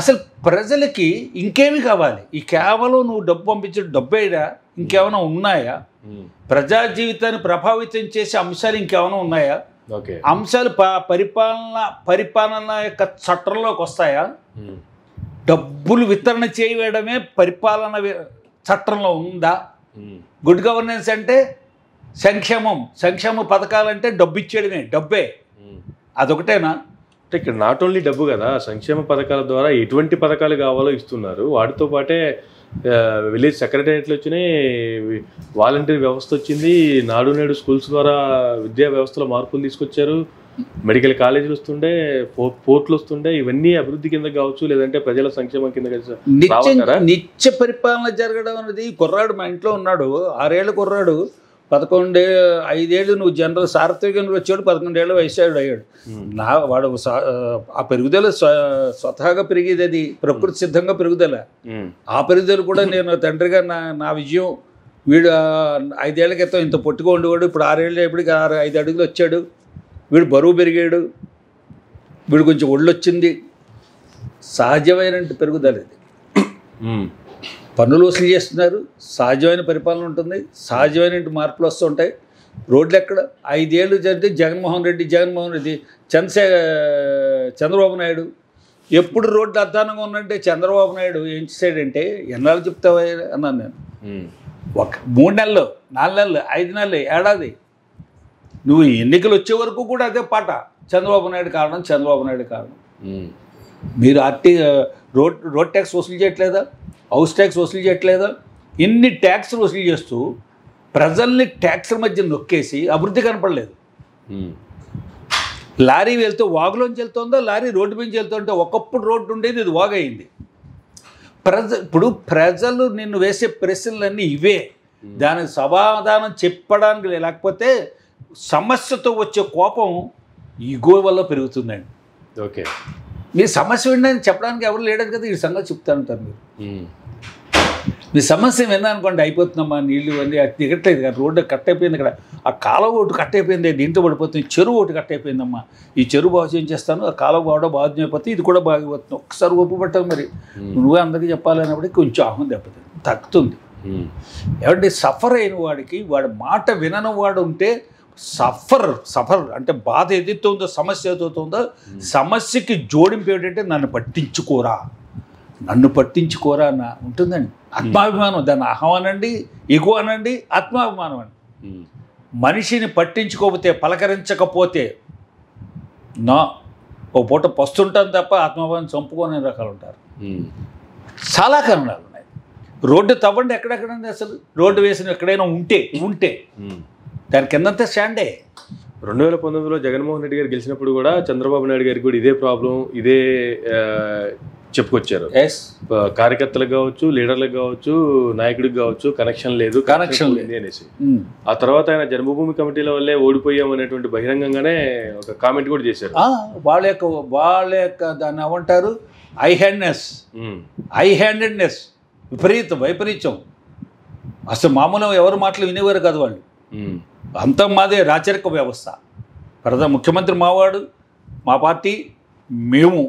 అసలు ప్రజలకి ఇంకేమి కావాలి? ఈ కేవలం నువ్వు డబ్బు పంపించే డబ్బేనా? ఇంకేమైనా ఉన్నాయా? ప్రజా జీవితాన్ని ప్రభావితం చేసే అంశాలు ఇంకేమైనా ఉన్నాయా? అంశాలు పరిపాలన యొక్క చట్టంలోకి వస్తాయా? డబ్బులు వితరణ చేయడమే పరిపాలన చట్టంలో ఉందా? గుడ్ గవర్నెన్స్ అంటే సంక్షేమ పథకాలంటే డబ్బు ఇచ్చేయడమే, డబ్బే, అదొకటేనా? అంటే ఇక్కడ నాట్ ఓన్లీ డబ్బు కదా, సంక్షేమ పథకాల ద్వారా ఎటువంటి పథకాలు కావాలో ఇస్తున్నారు. వాటితో పాటే విలేజ్ సెక్రటేరియట్లు వచ్చినాయి, వాలంటీర్ వ్యవస్థ వచ్చింది, నాడు నేడు స్కూల్స్ ద్వారా విద్యా వ్యవస్థలో మార్పులు తీసుకొచ్చారు, మెడికల్ కాలేజీలు వస్తుండే, పోర్ట్లు వస్తుండే. ఇవన్నీ అభివృద్ధి కింద కావచ్చు, లేదంటే ప్రజల సంక్షేమం కింద నిత్య పరిపాలన జరగడం అనేది. కుర్రాడు మా ఇంట్లో ఉన్నాడు, 6 ఏళ్ళ కుర్రాడు, 5 ఏళ్ళు నువ్వు జనరల్ సార్వత్రికంగా వచ్చాడు, 11 ఏళ్ళ వయసు అయ్యాడు. వాడు ఆ పెరుగుదల స్వతహాగా పెరిగేది, అది ప్రకృతి సిద్ధంగా పెరుగుదల. ఆ పెరుగుదల కూడా నేను తండ్రిగా నా విజయం. వీడు 5 ఏళ్ల క్రితం ఇంత పొట్టుగా ఉండేవాడు, ఇప్పుడు 6 ఏళ్ళు ఎప్పటికి 5 అడుగులు వచ్చాడు. వీడు బరువు పెరిగాడు, వీడు కొంచెం ఒళ్ళు వచ్చింది, సహజమైన పెరుగుదల ఇది. పన్నులు వసూలు చేస్తున్నారు, సహజమైన పరిపాలన ఉంటుంది, సహజమైన మార్పులు వస్తుంటాయి. రోడ్లు ఎక్కడ 5 ఏళ్ళు జరిగితే జగన్మోహన్ రెడ్డి చంద్రబాబు నాయుడు ఎప్పుడు రోడ్లు అధ్వానంగా ఉన్నంటే చంద్రబాబు నాయుడు ఏం చేశాడంటే, ఎన్నాళ్ళు చెప్తావా అన్నాను నేను. 3 నెలలు, 4 నెలలు, 5 నెలలు, ఏడాది, నువ్వు ఎన్నికలు వచ్చే వరకు కూడా అదే పాట. చంద్రబాబు నాయుడు కారణం, చంద్రబాబు నాయుడు కారణం. మీరు రోడ్ ట్యాక్స్ వసూలు చేయట్లేదా, హౌస్ ట్యాక్స్ వసూలు చేయట్లేదా? ఇన్ని ట్యాక్స్లు వసూలు చేస్తూ ప్రజల్ని ట్యాక్స్ల మధ్య నొక్కేసి అభివృద్ధి కనపడలేదు. లారీ వెళ్తూ వాగులోంచి వెళ్తుందో, లారీ రోడ్డు నుంచి వెళ్తుంటే ఒకప్పుడు రోడ్డు ఉండేది, ఇది వాగయింది. ఇప్పుడు ప్రజలు నిన్ను వేసే ప్రశ్నలన్నీ ఇవే. దానికి సమాధానం చెప్పడానికి లేకపోతే సమస్యతో వచ్చే కోపం ఈగో వల్ల పెరుగుతుందండి. ఓకే, మీ సమస్య వినడానికి చెప్పడానికి ఎవరు లేడని కదా ఈ సంగతి చెప్తానంటారు మీరు. మీ సమస్య విన్నానుకోండి, అయిపోతుందమ్మా, నీళ్ళు అన్నీ దిగట్లేదు కదా, రోడ్డు కట్ అయిపోయింది, ఇక్కడ ఆ కాలువ ఒకటి కట్ అయిపోయింది, దీంట్లో పడిపోతుంది, చెరువు ఒకటి కట్ అయిపోయిందమ్మా, ఈ చెరువు బాగు ఏం చేస్తాను, ఆ కాలువ బాగా బాధ్యం అయిపోతే ఇది కూడా బాగిపోతుంది, ఒక్కసారి ఒప్పు పట్టాలి. మరి నువ్వే అందరికీ చెప్పాలన్నప్పటికీ కొంచెం ఆహ్వం దెబ్బతింది, తగ్గుతుంది. ఏమంటే సఫర్ అయిన వాడికి, వాడి మాట వినని వాడు ఉంటే సఫర్ అంటే బాధ ఏదైతే ఉందో, సమస్య ఏదైతే ఉందో, సమస్యకి జోడింపు ఏంటంటే నన్ను పట్టించుకోరా అన్న ఉంటుందండి. ఆత్మాభిమానం, దాన్ని అహం అనండి, ఎగువ అనండి, ఆత్మాభిమానం అండి. మనిషిని పట్టించుకోకపోతే, పలకరించకపోతే ఒక పూట పస్తుంటాను తప్ప ఆత్మాభిమానం చంపుకోనే రకాలు ఉంటారు. చాలా కారణాలు ఉన్నాయి. రోడ్డు తవ్వండి ఎక్కడెక్కడండి, అసలు రోడ్డు వేసిన ఎక్కడైనా ఉంటే దాని కిందంతా స్టాండే. 2019లో జగన్మోహన్ రెడ్డి గారు గెలిచినప్పుడు కూడా చంద్రబాబు నాయుడు గారికి కూడా ఇదే ప్రాబ్లం, ఇదే చెప్పుకొచ్చారు. కార్యకర్తలకు కావచ్చు, లీడర్లకు కావచ్చు, నాయకుడికి కావచ్చు, కనెక్షన్ లేదు అనేసి. ఆ తర్వాత ఆయన జన్మభూమి కమిటీల వల్లే ఓడిపోయాం అనేటువంటి బహిరంగంగానే ఒక కామెంట్ కూడా చేశారు. వాళ్ళ యొక్క దాన్ని ఏమంటారు, ఐ హ్యాండెడ్నెస్, వైపరీత్యం. అసలు మామూలుగా ఎవరు మాటలు వినేవారు కాదు వాళ్ళు. అంతా మాదే రాచరిక వ్యవస్థ. ముఖ్యమంత్రి మావాడు, మా పార్టీ, మేము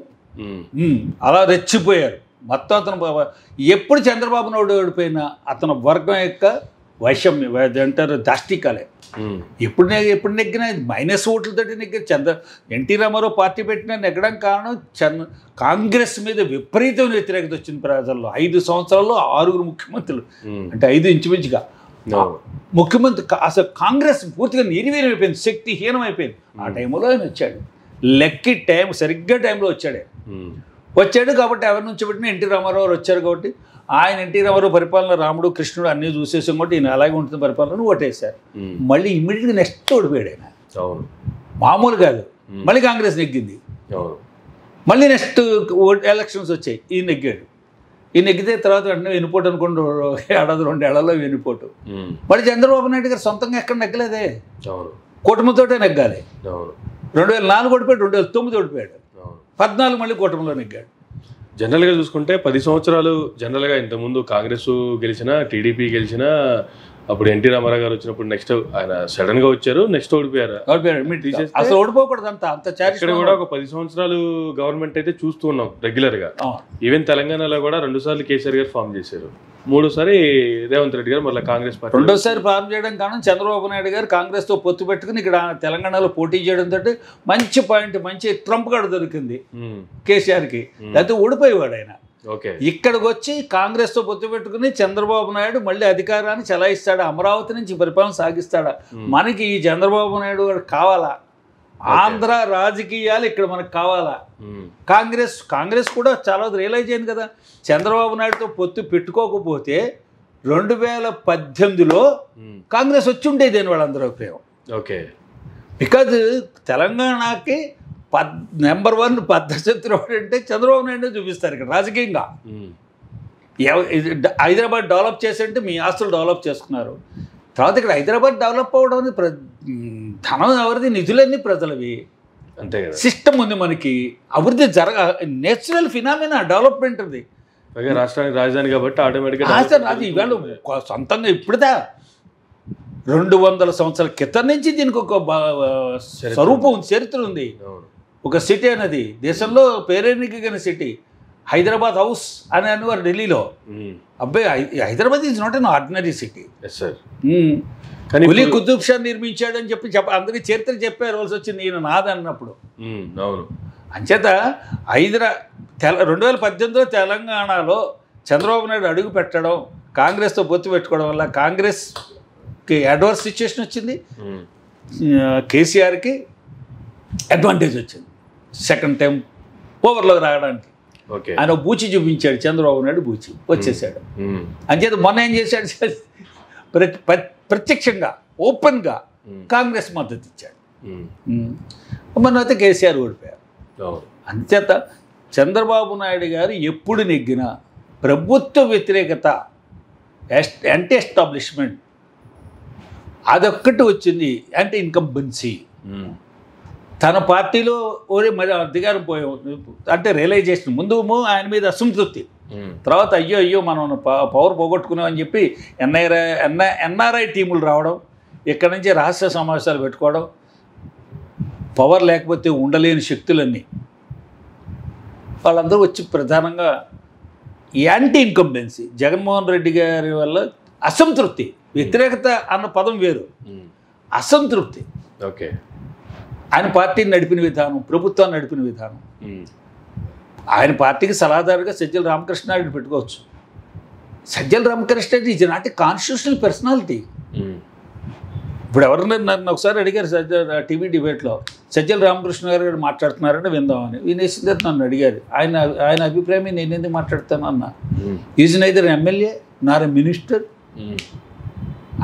అలా రెచ్చిపోయారు మొత్తం. అతను ఎప్పుడు చంద్రబాబు నాయుడు ఓడిపోయినా అతను వర్గం యొక్క వైషమ్యం అంటారు, దాష్టికాలే. ఎప్పుడు నెగ్గినా మైనస్ ఓట్లతోటి నెగ్గారు. ఎన్టీ రామారావు పార్టీ పెట్టినా నెగ్గడం కారణం కాంగ్రెస్ మీద విపరీతమైన వ్యతిరేకత వచ్చింది ప్రజల్లో. 5 సంవత్సరాల్లో 6 ముఖ్యమంత్రులు, అంటే 5 ఇంచుమించుగా ముఖ్యమంత్రి. అసలు కాంగ్రెస్ పూర్తిగా నిర్వీర్యం అయిపోయింది, శక్తిహీనం అయిపోయింది. ఆ టైంలో ఆయన వచ్చాడు, లెక్కి సరిగ్గా టైంలో వచ్చాడు కాబట్టి ఎవరి నుంచి పెట్టినా ఎన్టీ రామారావు వచ్చారు కాబట్టి ఆయన ఎన్టీ రామారావు పరిపాలన, రాముడు కృష్ణుడు అన్నీ చూసేసాం కాబట్టి ఈయన అలాగే ఉంటుంది పరిపాలన ఓటేశారు. మళ్ళీ ఇమ్మీడియట్గా నెక్స్ట్ ఓడిపోయాడు ఆయన. మామూలు కాదు. మళ్ళీ కాంగ్రెస్ నెగ్గింది. మళ్ళీ నెక్స్ట్ ఎలక్షన్స్ వచ్చాయి, ఈయన నెగ్గాడు. ఈ నెగ్గితే తర్వాత వెంటనే వెనుపోటు అనుకోండి, 1 ఏడాది 2 ఏళ్లలో వెనుపోటు. మళ్ళీ చంద్రబాబు నాయుడు గారు సొంతంగా ఎక్కడ నెగ్గలేదే, కూటమితోటే నెగ్గాలి. 2004 ఓడిపోయాడు, 2009 ఓడిపోయాడు, 14 మళ్ళీ కూటమిలో నెగ్గాడు. జనరల్గా చూసుకుంటే 10 సంవత్సరాలు జనరల్గా ఇంతకుముందు కాంగ్రెస్ గెలిచినా, టీడీపీ గెలిచినా, అప్పుడు ఎన్టీ రామారావు గారు వచ్చినప్పుడు నెక్స్ట్ ఆయన సడన్ గా వచ్చారు, నెక్స్ట్ ఓడిపోయారు. అసలు ఓడిపోకూడదు. అంత ఇక్కడ కూడా ఒక 10 సంవత్సరాలు గవర్నమెంట్ అయితే చూస్తూ ఉన్నాం రెగ్యులర్ గా. ఈవెన్ తెలంగాణలో కూడా 2 సార్లు కేసీఆర్ గారు ఫామ్ చేశారు, 3సారి రేవంత్ రెడ్డి గారు మళ్ళీ కాంగ్రెస్ పార్టీ. 2సారి ఫామ్ చేయడం కారణం చంద్రబాబు నాయుడు గారు కాంగ్రెస్ తో పొత్తు పెట్టుకుని ఇక్కడ తెలంగాణలో పోటీ చేయడంతో మంచి పాయింట్, మంచి ట్రంప్ కార్డు దొరికింది కేసీఆర్ కి. లేకపోతే ఓడిపోయేవాడు ఆయన. ఇక్కడికి వచ్చి కాంగ్రెస్ తో పొత్తు పెట్టుకుని చంద్రబాబు నాయుడు మళ్ళీ అధికారాన్ని చెలాయిస్తాడా, అమరావతి నుంచి పరిపాలన సాగిస్తాడా? మనకి ఈ చంద్రబాబు నాయుడు కావాలా? ఆంధ్ర రాజకీయాలు ఇక్కడ మనకు కావాలా? కాంగ్రెస్ కూడా చాలా రియలైజ్ అయింది కదా, చంద్రబాబు నాయుడుతో పొత్తు పెట్టుకోకపోతే 2018లో కాంగ్రెస్ వచ్చి ఉండేది అని వాళ్ళందరూ అభిప్రాయం. బికాజ్ తెలంగాణకి నెంబర్ 1 పద్ధతి అంటే చంద్రబాబు నాయుడు చూపిస్తారు ఇక్కడ రాజకీయంగా. హైదరాబాద్ డెవలప్ చేసేంటే మీ ఆస్తులు డెవలప్ చేసుకున్నారు. తర్వాత ఇక్కడ హైదరాబాద్ డెవలప్ అవ్వడం ధనం ఎవరిది, నిధులన్నీ ప్రజలవి, అంతే కదా. సిస్టమ్ ఉంది మనకి, అభివృద్ధి నేచురల్ ఫినామినా డెవలప్మెంట్ అది. రాష్ట్రానికి రాజధాని కాబట్టి ఆటోమేటిక్గా ఇవాళ సొంతంగా ఇప్పుడుదా 200 సంవత్సరాల క్రితం నుంచి దీనికి ఒక స్వరూపం ఉంది, చరిత్ర ఉంది. ఒక సిటీ అనేది దేశంలో పేరెన్నికైన సిటీ. హైదరాబాద్ హౌస్ అని అనేవారు ఢిల్లీలో. అబ్బాయి Hyderabad is not an ordinary city. Quli Qutub Shah నిర్మించాడని చెప్పి అందరికీ చరిత్ర చెప్పాల్సి వచ్చింది ఈయన నాదన్నప్పుడు. అంచేత 2018లో తెలంగాణలో చంద్రబాబు నాయుడు అడుగు పెట్టడం, కాంగ్రెస్తో పొత్తు పెట్టుకోవడం వల్ల కాంగ్రెస్కి అడ్వర్స్ సిచ్యువేషన్ వచ్చింది, కేసీఆర్కి అడ్వాంటేజ్ వచ్చింది సెకండ్ టైం ఓవర్లోకి రావడానికి. ఆయన బూచి చూపించాడు, చంద్రబాబు నాయుడు బూచి వచ్చేసాడు. అంచేత మొన్న ఏం చేశాడు, ప్రత్యక్షంగా ఓపెన్గా కాంగ్రెస్ మద్దతు ఇచ్చాడు. మొన్న అయితే కేసీఆర్ ఓడిపోయారు. అంచేత చంద్రబాబు నాయుడు గారు ఎప్పుడు నెగ్గినా ప్రభుత్వ వ్యతిరేకత, యాంటీ ఎస్టాబ్లిష్మెంట్ అదొక్కటి వచ్చింది. Anti incumbency. తన పార్టీలో మరి అధికారం పోయాం అంటే రియలైజేషన్. ముందు ఆయన మీద అసంతృప్తి, తర్వాత అయ్యో మనం పవర్ పోగొట్టుకున్నామని చెప్పి ఎన్ఆర్ఐ టీములు రావడం, ఇక్కడి నుంచి రహస్య సమావేశాలు పెట్టుకోవడం, పవర్ లేకపోతే ఉండలేని శక్తులన్నీ వాళ్ళందరూ వచ్చి ప్రధానంగా యాంటీ ఇన్కంబెన్సీ, జగన్మోహన్ రెడ్డి గారి వల్ల అసంతృప్తి. వ్యతిరేకత అన్న పదం వేరు, అసంతృప్తి. ఓకే. ఆయన పార్టీని నడిపిన విధానం, ప్రభుత్వాన్ని నడిపిన విధానం. ఆయన పార్టీకి సలహాదారుగా సజ్జల రామకృష్ణారెడ్డి పెట్టుకోవచ్చు. Sajjala Ramakrishna Reddy is not a constitutional personality. ఇప్పుడు ఎవరన్నా నన్ను ఒకసారి అడిగారు టీవీ డిబేట్లో, సజ్జల రామకృష్ణ గారు మాట్లాడుతున్నారంటే విందామని. వినేసిన తర్వాత నన్ను అడిగారు, ఆయన అభిప్రాయం నేను ఎందుకు మాట్లాడతాను అన్న. Is neither MLA Nar a minister.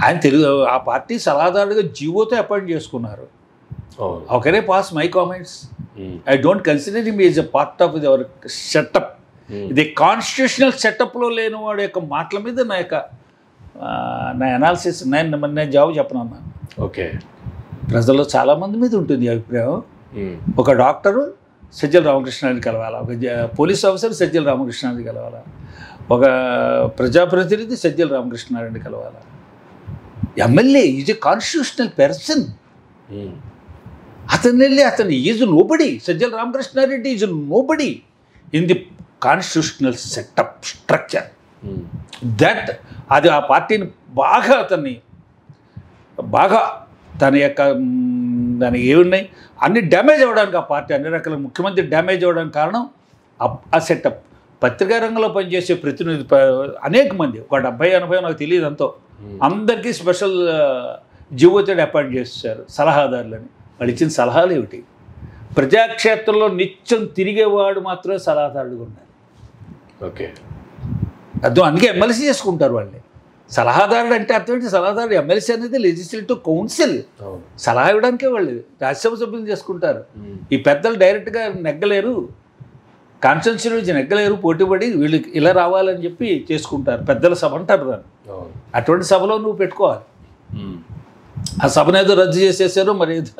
ఆయన ఆ పార్టీ సలహాదారుగా జీవోతో అపాయింట్ చేసుకున్నారు. ఒకరే pass my comments. I don't consider him is a part of our setup. ఇది కాన్స్టిట్యూషనల్ సెటప్లో లేని వాడి యొక్క మాటల మీద నా అనాలిసిస్, నేను జవాబు చెప్పను అన్నా. ఓకే. ప్రజల్లో చాలామంది మీద ఉంటుంది ఈ అభిప్రాయం. ఒక డాక్టరు సజ్జల రామకృష్ణారెడ్డి కలవాలా, ఒక పోలీస్ ఆఫీసర్ సజ్జల రామకృష్ణారెడ్డి కలవాలా, ఒక ప్రజాప్రతినిధి సజ్జల రామకృష్ణారెడ్డి కలవాలా. MLA is a constitutional person. అతను is nobody. Sajjala Ramakrishna Reddy is nobody in the constitutional setup structure. That అది ఆ పార్టీని బాగా తన యొక్క దానికి ఏమున్నాయి అన్ని డ్యామేజ్ అవ్వడానికి, ఆ పార్టీ అన్ని రకాల ముఖ్యమంత్రి డ్యామేజ్ అవ్వడానికి కారణం ఆ సెటప్. పత్రికా రంగంలో పనిచేసే ప్రతినిధి అనేక మంది, ఒక 70-80 నాకు తెలియదు అంతో, అందరికీ స్పెషల్ జీవోతోడు అపాయింట్ చేస్తారు సలహాదారులని. వాళ్ళు ఇచ్చిన సలహాలు ఏమిటి? ప్రజాక్షేత్రంలో నిత్యం తిరిగేవాడు మాత్రమే సలహాదారుడుగా ఉండాలి. ఓకే. అందుకే ఎమ్మెల్సీ చేసుకుంటారు వాళ్ళని. సలహాదారుడు అంటే అర్థం ఏంటి? సలహాదారుడు ఎమ్మెల్సీ అనేది లెజిస్లేటివ్ కౌన్సిల్, సలహా ఇవ్వడానికే వాళ్ళు రాజ్యసభ సభ్యులు చేసుకుంటారు. ఈ పెద్దలు డైరెక్ట్గా నెగ్గలేరు, కాన్స్టిట్యూన్సీ నుంచి నెగ్గలేరు, పోటీపడి వీళ్ళు ఇలా రావాలని చెప్పి చేసుకుంటారు. పెద్దల సభ అంటారు దాన్ని. అటువంటి సభలో నువ్వు పెట్టుకోవాలి. ఆ సభను ఏదో రద్దు చేసేసారు, మరి ఏదో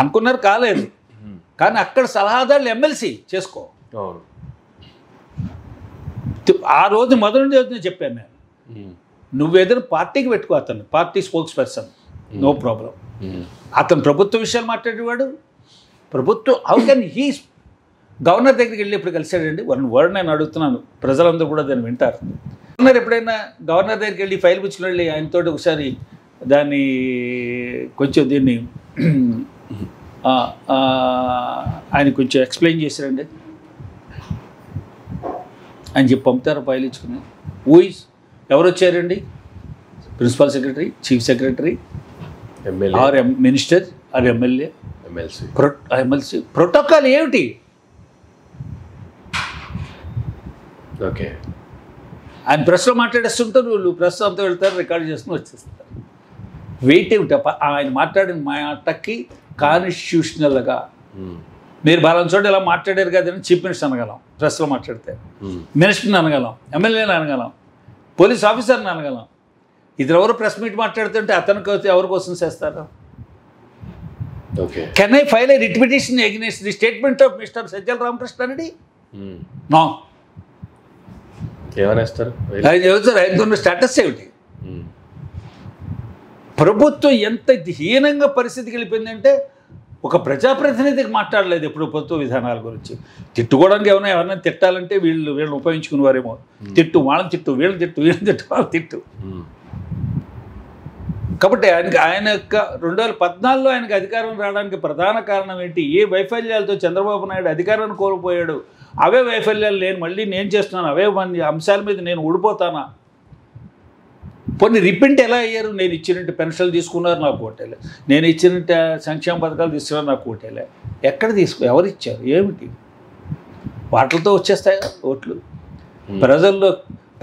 అనుకున్నారు, కాలేదు. కానీ అక్కడ సలహాదారులు ఎమ్మెల్సీ చేసుకో. ఆ రోజు మొదటి రోజు చెప్పాను నేను, నువ్వు ఏదైనా పార్టీకి పెట్టుకో, అతను party spokesperson, no problem. అతను ప్రభుత్వ విషయాలు మాట్లాడేవాడు. ప్రభుత్వం హౌ కెన్ హీ గవర్నర్ దగ్గరికి వెళ్ళి ఎప్పుడు కలిశాడండి? వన్ వర్డ్ నేను అడుగుతున్నాను, ప్రజలందరూ కూడా దాన్ని వింటారు. గవర్నర్ ఎప్పుడైనా గవర్నర్ దగ్గరికి వెళ్ళి ఫైల్ పుచ్చుకుని వెళ్ళి ఆయనతోటి ఒకసారి దాన్ని కొంచెం దీన్ని ఆయన కొంచెం ఎక్స్ప్లెయిన్ చేశారండి అని చెప్పి పంపుతారు ఫైల్ ఇచ్చుకుని. ఎవరు వచ్చారండి? Principal secretary, chief secretary, or minister or MLA, MLC. Protocol ఏమిటి? ఓకే. ఆయన ప్రెస్లో మాట్లాడేస్తుంటారు, వీళ్ళు ప్రెస్ అంతా వెళ్తారు, రికార్డ్ చేసుకుని వచ్చేస్తారు. వెయిట్ ఏమిటి? ఆయన మాట్లాడిన మాటకి కాన్స్టిట్యూషనల్గా మీరు బాగా చోట ఇలా మాట్లాడారు కదని చీఫ్ మినిస్టర్ అనగలం, ప్రెస్లో మాట్లాడితే మినిస్టర్ని అనగలం, ఎమ్మెల్యేని అనగలం, పోలీస్ ఆఫీసర్ని అనగలం. ఇద్దరు ఎవరు ప్రెస్ మీట్ మాట్లాడుతుంటే అతనికి ఎవరి కోసం చేస్తారు? Can I file a writ petition against the statement of Mr Sajjala Ramakrishnareddy? No. ఏమనేస్తారు? ఆయన చెబుతారు ఆయనకున్న స్టేటస్ ఏమిటి? ప్రభుత్వం ఎంత హీనంగా పరిస్థితికి వెళ్ళిపోయిందంటే ఒక ప్రజాప్రతినిధికి మాట్లాడలేదు ఎప్పుడు ప్రభుత్వ విధానాల గురించి. తిట్టుకోవడానికి ఎవరైనా తిట్టాలంటే వీళ్ళని ఉపయోగించుకునేవారేమో. వాళ్ళని తిట్టు, వీళ్ళని తిట్టు, వాళ్ళని తిట్టు. కాబట్టి ఆయన యొక్క 2014లో ఆయనకు అధికారం రావడానికి ప్రధాన కారణం ఏంటి? ఏ వైఫల్యాలతో చంద్రబాబు నాయుడు అధికారాన్ని కోల్పోయాడు? అవే వైఫల్యాలు మళ్ళీ నేను చేస్తున్నాను, అవే అంశాల మీద నేను ఊడిపోతానా? కొన్ని రిపెంట్ ఎలా అయ్యారు? నేను ఇచ్చినట్టు పెన్షన్లు తీసుకున్నారు, నాకు ఓటేలే. నేను ఇచ్చినట్టు సంక్షేమ పథకాలు తీసుకున్నారు, నాకు ఓటేలే. ఎక్కడ ఎవరు ఇచ్చారు? ఏమిటి? వాటితో వచ్చేస్తాయా ఓట్లు?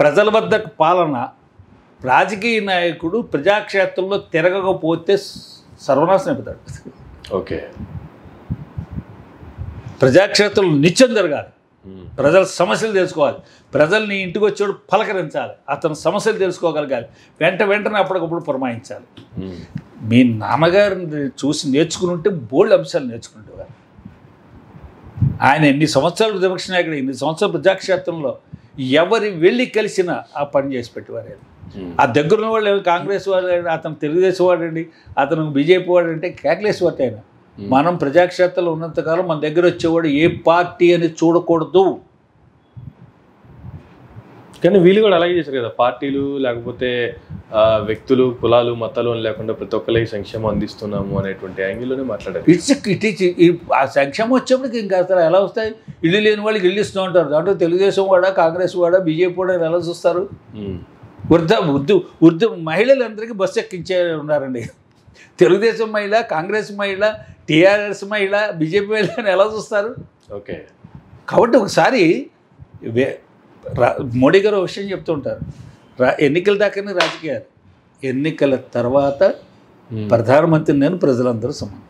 ప్రజల వద్ద పాలన, రాజకీయ నాయకుడు ప్రజాక్షేత్రంలో తిరగకపోతే సర్వనాశనం అయిపోతాడు. ఓకే, ప్రజాక్షేత్రంలో నిత్యం జరగాలి, ప్రజల సమస్యలు తెలుసుకోవాలి, ప్రజల్ని ఇంటికి వచ్చేవాడు పలకరించాలి, అతని సమస్యలు తెలుసుకోగలగాలి, వెంటనే అప్పటికప్పుడు పురమాయించాలి. మీ నాన్నగారిని చూసి నేర్చుకుని ఉంటే బోల్డ్ అంశాలు నేర్చుకుంటేవారు. ఆయన ఎన్ని సంవత్సరాలు విపక్ష నాయకుడు, ఎన్ని సంవత్సరాలు ప్రజాక్షేత్రంలో ఎవరి వెళ్ళి కలిసినా ఆ పని చేసి పెట్టేవారు. ఆ దగ్గరున్న వాళ్ళు కాంగ్రెస్ వాడు, అతను తెలుగుదేశం వాడండి, అతను బీజేపీ వాడు అంటే క్యాక్లేస్ వాటి. ఆయన మనం ప్రజాక్షేత్రంలో ఉన్నంతకాలం మన దగ్గర వచ్చేవాడు ఏ పార్టీ అని చూడకూడదు. కానీ వీళ్ళు కూడా అలాగే చేశారు కదా, పార్టీలు లేకపోతే వ్యక్తులు, కులాలు, మతాలు అని లేకుండా ప్రతి ఒక్కరికి సంక్షేమం అందిస్తున్నాము అనేటువంటి యాంగిల్లోనే మాట్లాడారు. ఆ సంక్షేమం వచ్చేప్పటికి ఇంకా అసలు ఎలా వస్తాయి? ఇల్లు లేని వాళ్ళకి ఇల్లు ఇస్తూ ఉంటారు. దాంట్లో తెలుగుదేశం వాడా, కాంగ్రెస్ వాడా, బీజేపీ వాడా ఎలా చూస్తారు? వృద్ధ మహిళలందరికీ బస్సు ఎక్కించే ఉన్నారండి. తెలుగుదేశం మహిళ, కాంగ్రెస్ మహిళ, టీఆర్ఎస్ మహిళ, బీజేపీ మహిళ అని ఎలా చూస్తారు? ఓకే, కాబట్టి ఒకసారి మోడీ గారు ఒక విషయం చెప్తూ ఉంటారు, ఎన్నికల దాకానే రాజకీయాలు, ఎన్నికల తర్వాత ప్రధానమంత్రి నేను ప్రజలందరూ సమానం.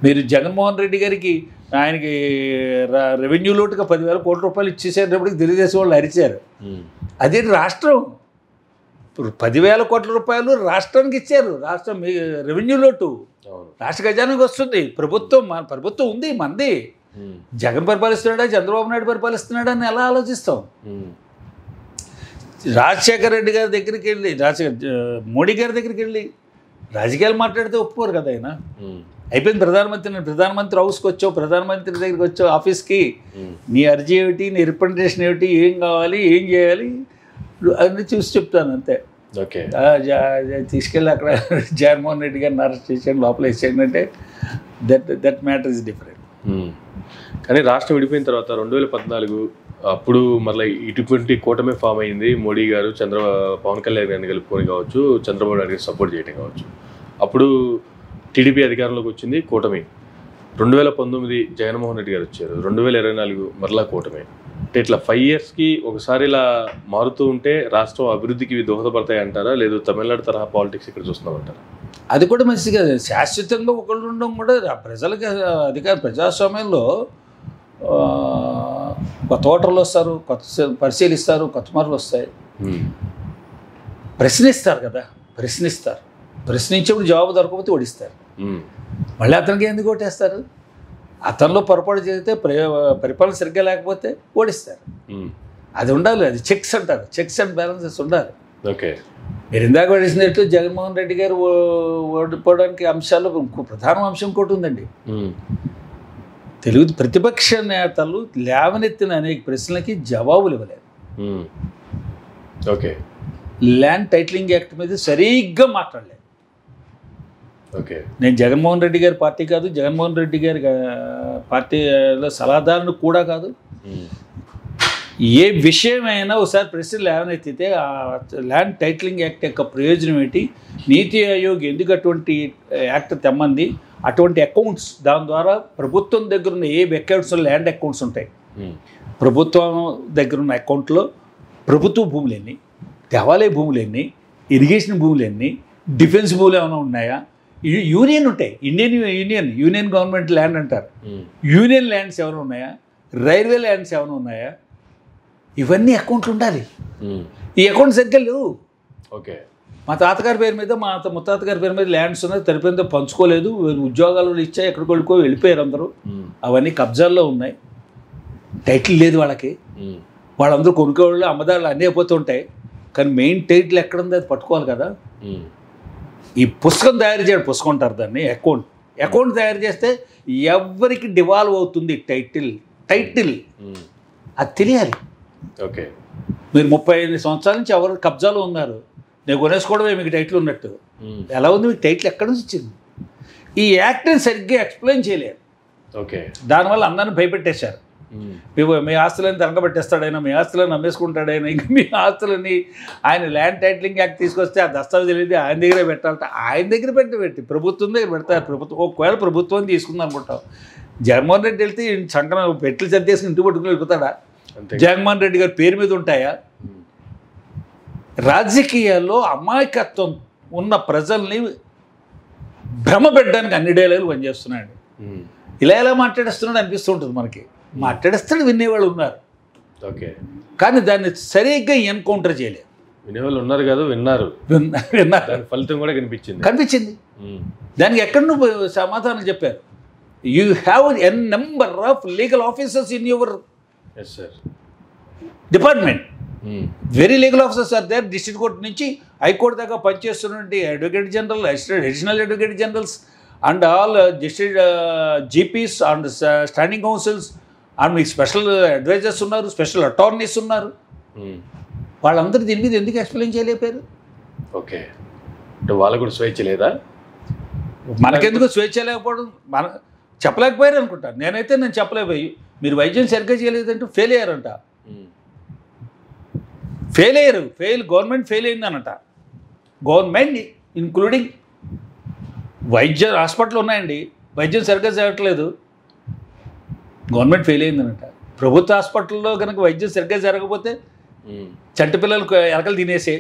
మీరు జగన్మోహన్ రెడ్డి గారికి ఆయనకి రెవెన్యూ లోటుగా 10,000 కోట్ల రూపాయలు ఇచ్చేసేటప్పటికి తెలుగుదేశం వాళ్ళు అరిచారు. అదే రాష్ట్రం 10,000 కోట్ల రూపాయలు రాష్ట్రానికి ఇచ్చారు. రాష్ట్రం రెవెన్యూ లోటు రాష్ట్ర ఖజానాకి వస్తుంది. ప్రభుత్వం ఉంది మంది. జగన్ పరిపాలిస్తున్నాడా, చంద్రబాబు నాయుడు పరిపాలిస్తున్నాడా అని ఎలా ఆలోచిస్తాం? రాజశేఖర రెడ్డి గారి దగ్గరికి వెళ్ళి, మోడీ గారి దగ్గరికి వెళ్ళి రాజకీయాలు మాట్లాడితే ఒప్పుకోరు కదా ఆయన. అయిపోయింది ప్రధానమంత్రి హౌస్కి వచ్చావు, ప్రధానమంత్రి దగ్గరికి వచ్చావు ఆఫీస్కి, నీ అర్జీ ఏమిటి, నీ రిప్రజెంటేషన్ ఏమిటి, ఏం కావాలి, ఏం చేయాలి అన్నీ చూసి చెప్తాను అంతే. ఓకే, తీసుకెళ్ళి అక్కడ జగన్మోహన్ రెడ్డి గారిని అరెస్ట్ చేసాను, లోపల వేసేయండి అంటే దట్ మ్యాటర్ ఇస్ డిఫరెంట్. కానీ రాష్ట్రం విడిపోయిన తర్వాత 2014 అప్పుడు మళ్ళీ ఇటువంటి కూటమి ఫామ్ అయింది. మోడీ గారు పవన్ కళ్యాణ్ గారిని కలుపుకొని కావచ్చు, చంద్రబాబు నాయుడు గారిని సపోర్ట్ చేయడం కావచ్చు. అప్పుడు టీడీపీ అధికారంలోకి వచ్చింది, కూటమి. 2019 జగన్మోహన్ రెడ్డి గారు వచ్చారు, 2024 మరలా కూటమి. అంటే ఇట్లా 5 yearsకి ఒకసారి ఇలా మారుతూ ఉంటే రాష్ట్రం అభివృద్ధికి దోహదపడతాయి అంటారా, లేదు తమిళనాడు తరహా పాలిటిక్స్ ఇక్కడ చూస్తున్నామంటారా? అది కూడా మంచిగా శాశ్వతంగా ఒకళ్ళు ఉండడం కూడా ప్రజలకి ప్రజాస్వామ్యంలో కొత్త ఓటర్లు వస్తారు, కొత్త పరిశీలిస్తారు, కొత్త మార్పులు వస్తాయి. ప్రశ్నిస్తారు కదా, ప్రశ్నించేప్పుడు జవాబు దొరకకపోతే ఓడిస్తారు. మళ్ళీ అతనికి ఎందుకు ఓటేస్తారు? అతనిలో పొరపాటు చేస్తే పరిపాలన సరిగ్గా లేకపోతే ఓడిస్తారు. అది ఉండాలి, అది చెక్స్ అంటారు, చెక్స్ అండ్ బ్యాలెన్సెస్ ఉండాలి. ఓకే, మీరు ఇందాక పడేసినట్టు జగన్మోహన్ రెడ్డి గారు ఓడిపోవడానికి అంశాలు ప్రధాన అంశం ఇంకోటి ఉందండి. తెలుగు ప్రతిపక్ష నేతలు లేవనెత్తిన అనేక ప్రశ్నలకి జవాబులు ఇవ్వలేదు. ఓకే, ల్యాండ్ టైటిలింగ్ యాక్ట్ మీద సరిగ్గా మాట్లాడలేదు. ఓకే, నేను జగన్మోహన్ రెడ్డి గారి పార్టీ కాదు, జగన్మోహన్ రెడ్డి గారి పార్టీలో సలహాదారుని కూడా కాదు. ఏ విషయమైనా ఒకసారి ప్రశ్న లేవనెత్తితే ఆ ల్యాండ్ టైటిలింగ్ యాక్ట్ యొక్క ప్రయోజనం ఏంటి, నీతి ఆయోగ్ ఎందుకు అటువంటి యాక్ట్ తెమ్మంది, అటువంటి అకౌంట్స్, దాని ద్వారా ప్రభుత్వం దగ్గర ఉన్న ఏ అకౌంట్స్, ల్యాండ్ అకౌంట్స్ ఉంటాయి, ప్రభుత్వం దగ్గర ఉన్న అకౌంట్లో ప్రభుత్వ భూములు ఎన్ని, దేవాలయ భూములు ఎన్ని, ఇరిగేషన్ భూములు ఎన్ని, డిఫెన్స్ భూములు ఏమైనా ఉన్నాయా, యూనియన్ ఉంటాయి, యూనియన్ గవర్నమెంట్ ల్యాండ్ అంటారు, యూనియన్ ల్యాండ్స్ ఏమైనా ఉన్నాయా, రైల్వే ల్యాండ్స్ ఏమైనా ఉన్నాయా, ఇవన్నీ అకౌంట్లు ఉండాలి. ఈ అకౌంట్ సరిగ్గా లేవు. ఓకే, మా తాతగారి పేరు మీద, మా ముత్తాతగారి పేరు మీద ల్యాండ్స్ ఉన్నాయి, తరిపేంతో పంచుకోలేదు, ఉద్యోగాలు ఇచ్చాయి, ఎక్కడికి వెళ్ళిపోయారు అందరూ, అవన్నీ కబ్జాల్లో ఉన్నాయి, టైటిల్ లేదు వాళ్ళకి. వాళ్ళందరూ కొనుక్కోవాళ్ళు అమ్మదాళ్ళు అన్నీ అయిపోతుంటాయి. కానీ మెయిన్ టైటిల్ ఎక్కడుంది అది పట్టుకోవాలి కదా. ఈ పుస్తకం తయారు చేయడం, పుస్తకం అంటారు దాన్ని, అకౌంట్ తయారు చేస్తే ఎవరికి డివాల్వ్ అవుతుంది టైటిల్ అది తెలియాలి. ఓకే, మీరు 35 సంవత్సరాల నుంచి ఎవరు కబ్జాలో ఉన్నారు, నేను కొనేసుకోవడమే మీకు టైటిల్ ఉన్నట్టు. ఎలా ఉంది మీకు టైటిల్ ఎక్కడి నుంచి వచ్చింది? ఈ యాక్ట్ని సరిగ్గా ఎక్స్ప్లెయిన్ చేయలేరు. ఓకే, దానివల్ల అందరిని భయపెట్టేశారు. మీ ఆస్తులని తనకబెట్టేస్తాడైనా, మీ ఆస్తులను అమ్మేసుకుంటాడైనా, ఇంకా మీ ఆస్తులని ఆయన ల్యాండ్ టైటిలింగ్ యాక్ట్ తీసుకొస్తే ఆ దస్తావేజ్ అనేది ఆయన దగ్గరే పెట్టాలంటే ఆయన దగ్గర పెట్టి ప్రభుత్వం దగ్గర పెడతారు. ఒకవేళ ప్రభుత్వం తీసుకుంది అనుకుంటాం. జగన్మోహన్ రెడ్డి వెళ్తే సంకన పెట్లు సర్దేసుకుని ఇంటి పట్టుకుని వెళ్ళిపోతాడా? జగన్మోహన్ రెడ్డి గారి పేరు మీద ఉంటాయా? రాజకీయాల్లో అమాయకత్వం ఉన్న ప్రజల్ని భ్రమ పెట్టడానికి అన్ని డైలాగులు పనిచేస్తున్నాడు. ఇలా మాట్లాడేస్తున్నాడు అనిపిస్తుంటుంది మనకి. మాట్లాడేస్తాడు, వినేవాళ్ళు ఉన్నారు. ఓకే, కానీ దాన్ని సరిగ్గా ఎన్కౌంటర్ చేయలేదు. వినేవాళ్ళు ఉన్నారు కదా, విన్నారు. ఫలితం కూడా కనిపించింది. దానికి ఎక్కడ నువ్వు సమాధానం చెప్పారు? You have an number of legal officers in your department. Very legal officers are there. District court నుంచి హైకోర్టు దాకా పనిచేస్తున్నటువంటి advocate general, additional advocate generals and all district GPs and standing counsels and మీకు special advisers ఉన్నారు, special attorneys ఉన్నారు. వాళ్ళందరూ దీని మీద ఎందుకు ఎక్స్ప్లెయిన్ చేయలేపారు? ఓకే, అంటే వాళ్ళకు కూడా స్వేచ్ఛ లేదా? మనకెందుకు స్వేచ్ఛ లేకపోవడం? చెప్పలేకపోయారు అనుకుంటాను. నేను చెప్పలేకపోయి మీరు వైద్యం సరిగ్గా చేయలేదంటే ఫెయిల్ అయ్యారంట. గవర్నమెంట్ ఫెయిల్ అయిందనట. గవర్నమెంట్ ఇంక్లూడింగ్ వైద్య హాస్పిటల్ ఉన్నాయండి, వైద్యం సరిగ్గా జరగట్లేదు, గవర్నమెంట్ ఫెయిల్ అయిందనట. ప్రభుత్వ హాస్పిటల్లో కనుక వైద్యం సరిగ్గా జరగకపోతే చంటి పిల్లలకు ఎలకలు తినేసే,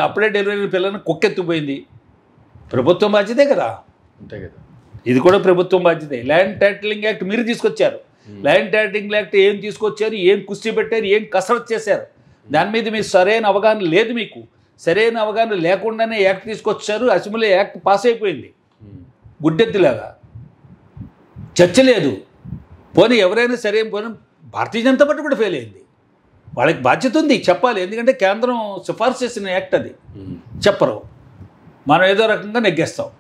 అప్పుడే డెలివరీ పిల్లలను కుక్కెత్తిపోయింది. ప్రభుత్వం బాధ్యతే కదా. అంతే కదా, ఇది కూడా ప్రభుత్వం బాధ్యతే. ల్యాండ్ టైటిలింగ్ యాక్ట్ మీరు తీసుకొచ్చారు. ల్యాండ్ టైటిలింగ్ యాక్ట్ ఏం తీసుకొచ్చారు, ఏం కుస్తీ పెట్టారు, ఏం కసరత్ చేశారు, దాని మీద మీకు సరైన అవగాహన లేదు. మీకు సరైన అవగాహన లేకుండానే యాక్ట్ తీసుకొచ్చారు. అసెంబ్లీ యాక్ట్ పాస్ అయిపోయింది గుడ్డెత్తిలాగా, చర్చ లేదు. పోనీ ఎవరైనా సరైన పోనీ భారతీయ జనతా పార్టీ కూడా ఫెయిల్ అయింది. వాళ్ళకి బాధ్యత ఉంది, చెప్పాలి. ఎందుకంటే కేంద్రం సిఫార్సు చేసిన యాక్ట్ అది. చెప్పరు, మనం ఏదో రకంగా నెగ్గేస్తాం.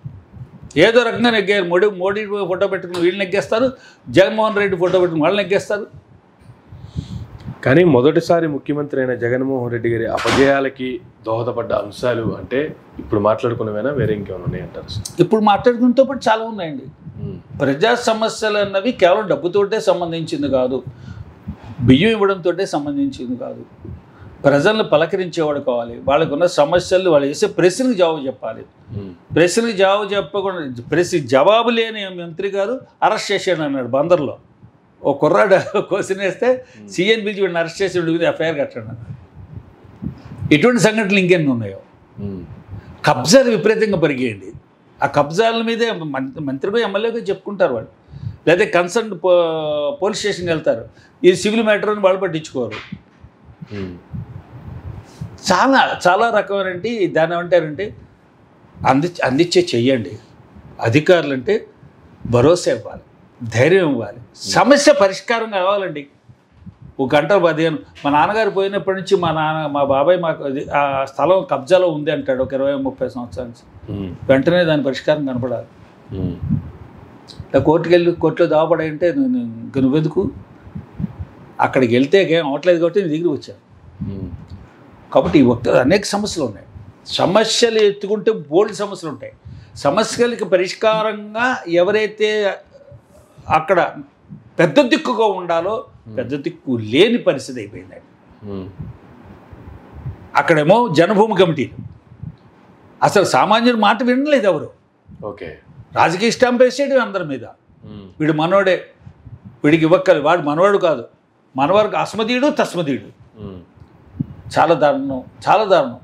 ఏదో రకంగా నెగ్గారు. మోడీ ఫోటో పెట్టుకుని వీళ్ళు నెగ్గేస్తారు, జగన్మోహన్ రెడ్డి ఫోటో పెట్టుకుని వాళ్ళు నెగ్గేస్తారు. కానీ మొదటిసారి ముఖ్యమంత్రి అయిన జగన్మోహన్ రెడ్డి గారి అపజయాలకి దోహదపడ్డ అంశాలు అంటే ఇప్పుడు మాట్లాడుకున్నవేనా, వేరే ఇంకేమైనా ఉన్నాయంటారు? ఇప్పుడు మాట్లాడుకున్నతో పాటు చాలా ఉన్నాయండి. ప్రజా సమస్యలు అన్నవి కేవలం డబ్బుతోటే సంబంధించింది కాదు, బియ్యం ఇవ్వడంతో సంబంధించింది కాదు. ప్రజలను పలకరించేవాడు కావాలి, వాళ్ళకు ఉన్న సమస్యలు వాళ్ళు వేసే ప్రశ్నకి జవాబు చెప్పాలి. ప్రశ్నకి జవాబు చెప్పకుండా జవాబు లేని మంత్రి గారు అరెస్ట్ చేశాడు అన్నాడు బందర్లో. ఓ కుర్రాడు క్వశ్చన్ వేస్తే సీఎన్ పిలిచి వీడిని అరెస్ట్ చేసి వీడి ఎఫ్ఐఆర్ కట్టండి అన్నాడు. ఇటువంటి సంఘటనలు ఇంకెన్ని ఉన్నాయో. కబ్జాలు విపరీతంగా పెరిగేయండి. ఆ కబ్జాల మీదే మంత్రిగా ఎమ్మెల్యేగా చెప్పుకుంటారు వాళ్ళు, లేదా కన్సర్న్ పోలీస్ స్టేషన్కి వెళ్తారు. ఇది సివిల్ మ్యాటర్ అని వాళ్ళు పట్టించుకోరు. చాలా చాలా రకమైనటువంటి దాని ఏమంటారంటే అందించే చెయ్యండి. అధికారులు అంటే భరోసా ఇవ్వాలి, ధైర్యం ఇవ్వాలి, సమస్య పరిష్కారం కావాలండి. ఒక గంట 15 మా నాన్నగారు పోయినప్పటి నుంచి మా బాబాయ్ మాకు ఆ స్థలం కబ్జాలో ఉంది అంటాడు. ఒక 20-30 సంవత్సరాల నుంచి వెంటనే దాని పరిష్కారం కనపడాలి. కోర్టులో దావపడాయంటే ఇంక నువ్వెందుకు, అక్కడికి వెళ్తే ఏం అవట్లేదు కాబట్టి నీ దగ్గరికి వచ్చాను. కాబట్టి ఈ వక్త అనేక సమస్యలు ఉన్నాయి. సమస్యలు ఎత్తుకుంటే బోల్డ్ సమస్యలు ఉంటాయి. సమస్యలకి పరిష్కారంగా ఎవరైతే అక్కడ పెద్ద దిక్కుగా ఉండాలో పెద్ద దిక్కు లేని పరిస్థితి అయిపోయిందండి. అక్కడేమో జనభూమి కమిటీలు అసలు సామాన్యుడి మాట వినలేదు ఎవరు. ఓకే, రాజకీయ స్టాంప్ వేసేయడం అందరి మీద. వీడు మనోడే, వీడికి ఇవ్వక్కలు, వాడు మనవాడు కాదు, మనవారికి అస్మదీయుడు తస్మదీయుడు. చాలా దారుణం, చాలా దారుణం.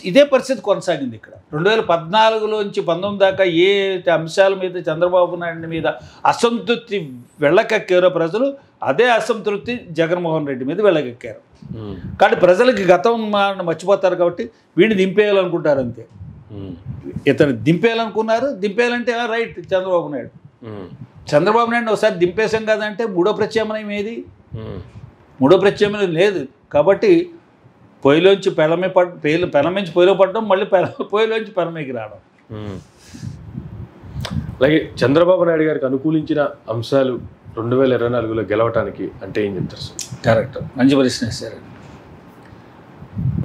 ఇదే పరిస్థితి కొనసాగింది ఇక్కడ. 2014 నుంచి 19 దాకా ఏ అంశాల మీద చంద్రబాబు నాయుడు మీద అసంతృప్తి వెళ్ళకెక్కారో ప్రజలు, అదే అసంతృప్తి జగన్మోహన్ రెడ్డి మీద వెళ్ళకెక్కారు. కానీ ప్రజలకి గతం మర్చిపోతారు కాబట్టి వీడిని దింపేయాలనుకుంటారు అంతే. ఇతను దింపేయాలనుకున్నారు, దింపేయాలంటే రైట్ చంద్రబాబు నాయుడు. చంద్రబాబు నాయుడు ఒకసారి దింపేశాం కదంటే మూడో ప్రత్యామ్నాయం ఏది? మూడో ప్రత్యామ్నాయం లేదు. కాబట్టి పొయ్యిలోంచి పెనమించి పొయ్యిలో పడడం, మళ్ళీ పొయ్యిలోంచి పెనమీకి రావడం. అలాగే చంద్రబాబు నాయుడు గారికి అనుకూలించిన అంశాలు 2024లో గెలవటానికి అంటే ఏం చెప్తారు సార్? కరెక్ట్, మంచి ప్రశ్న వేశారండి.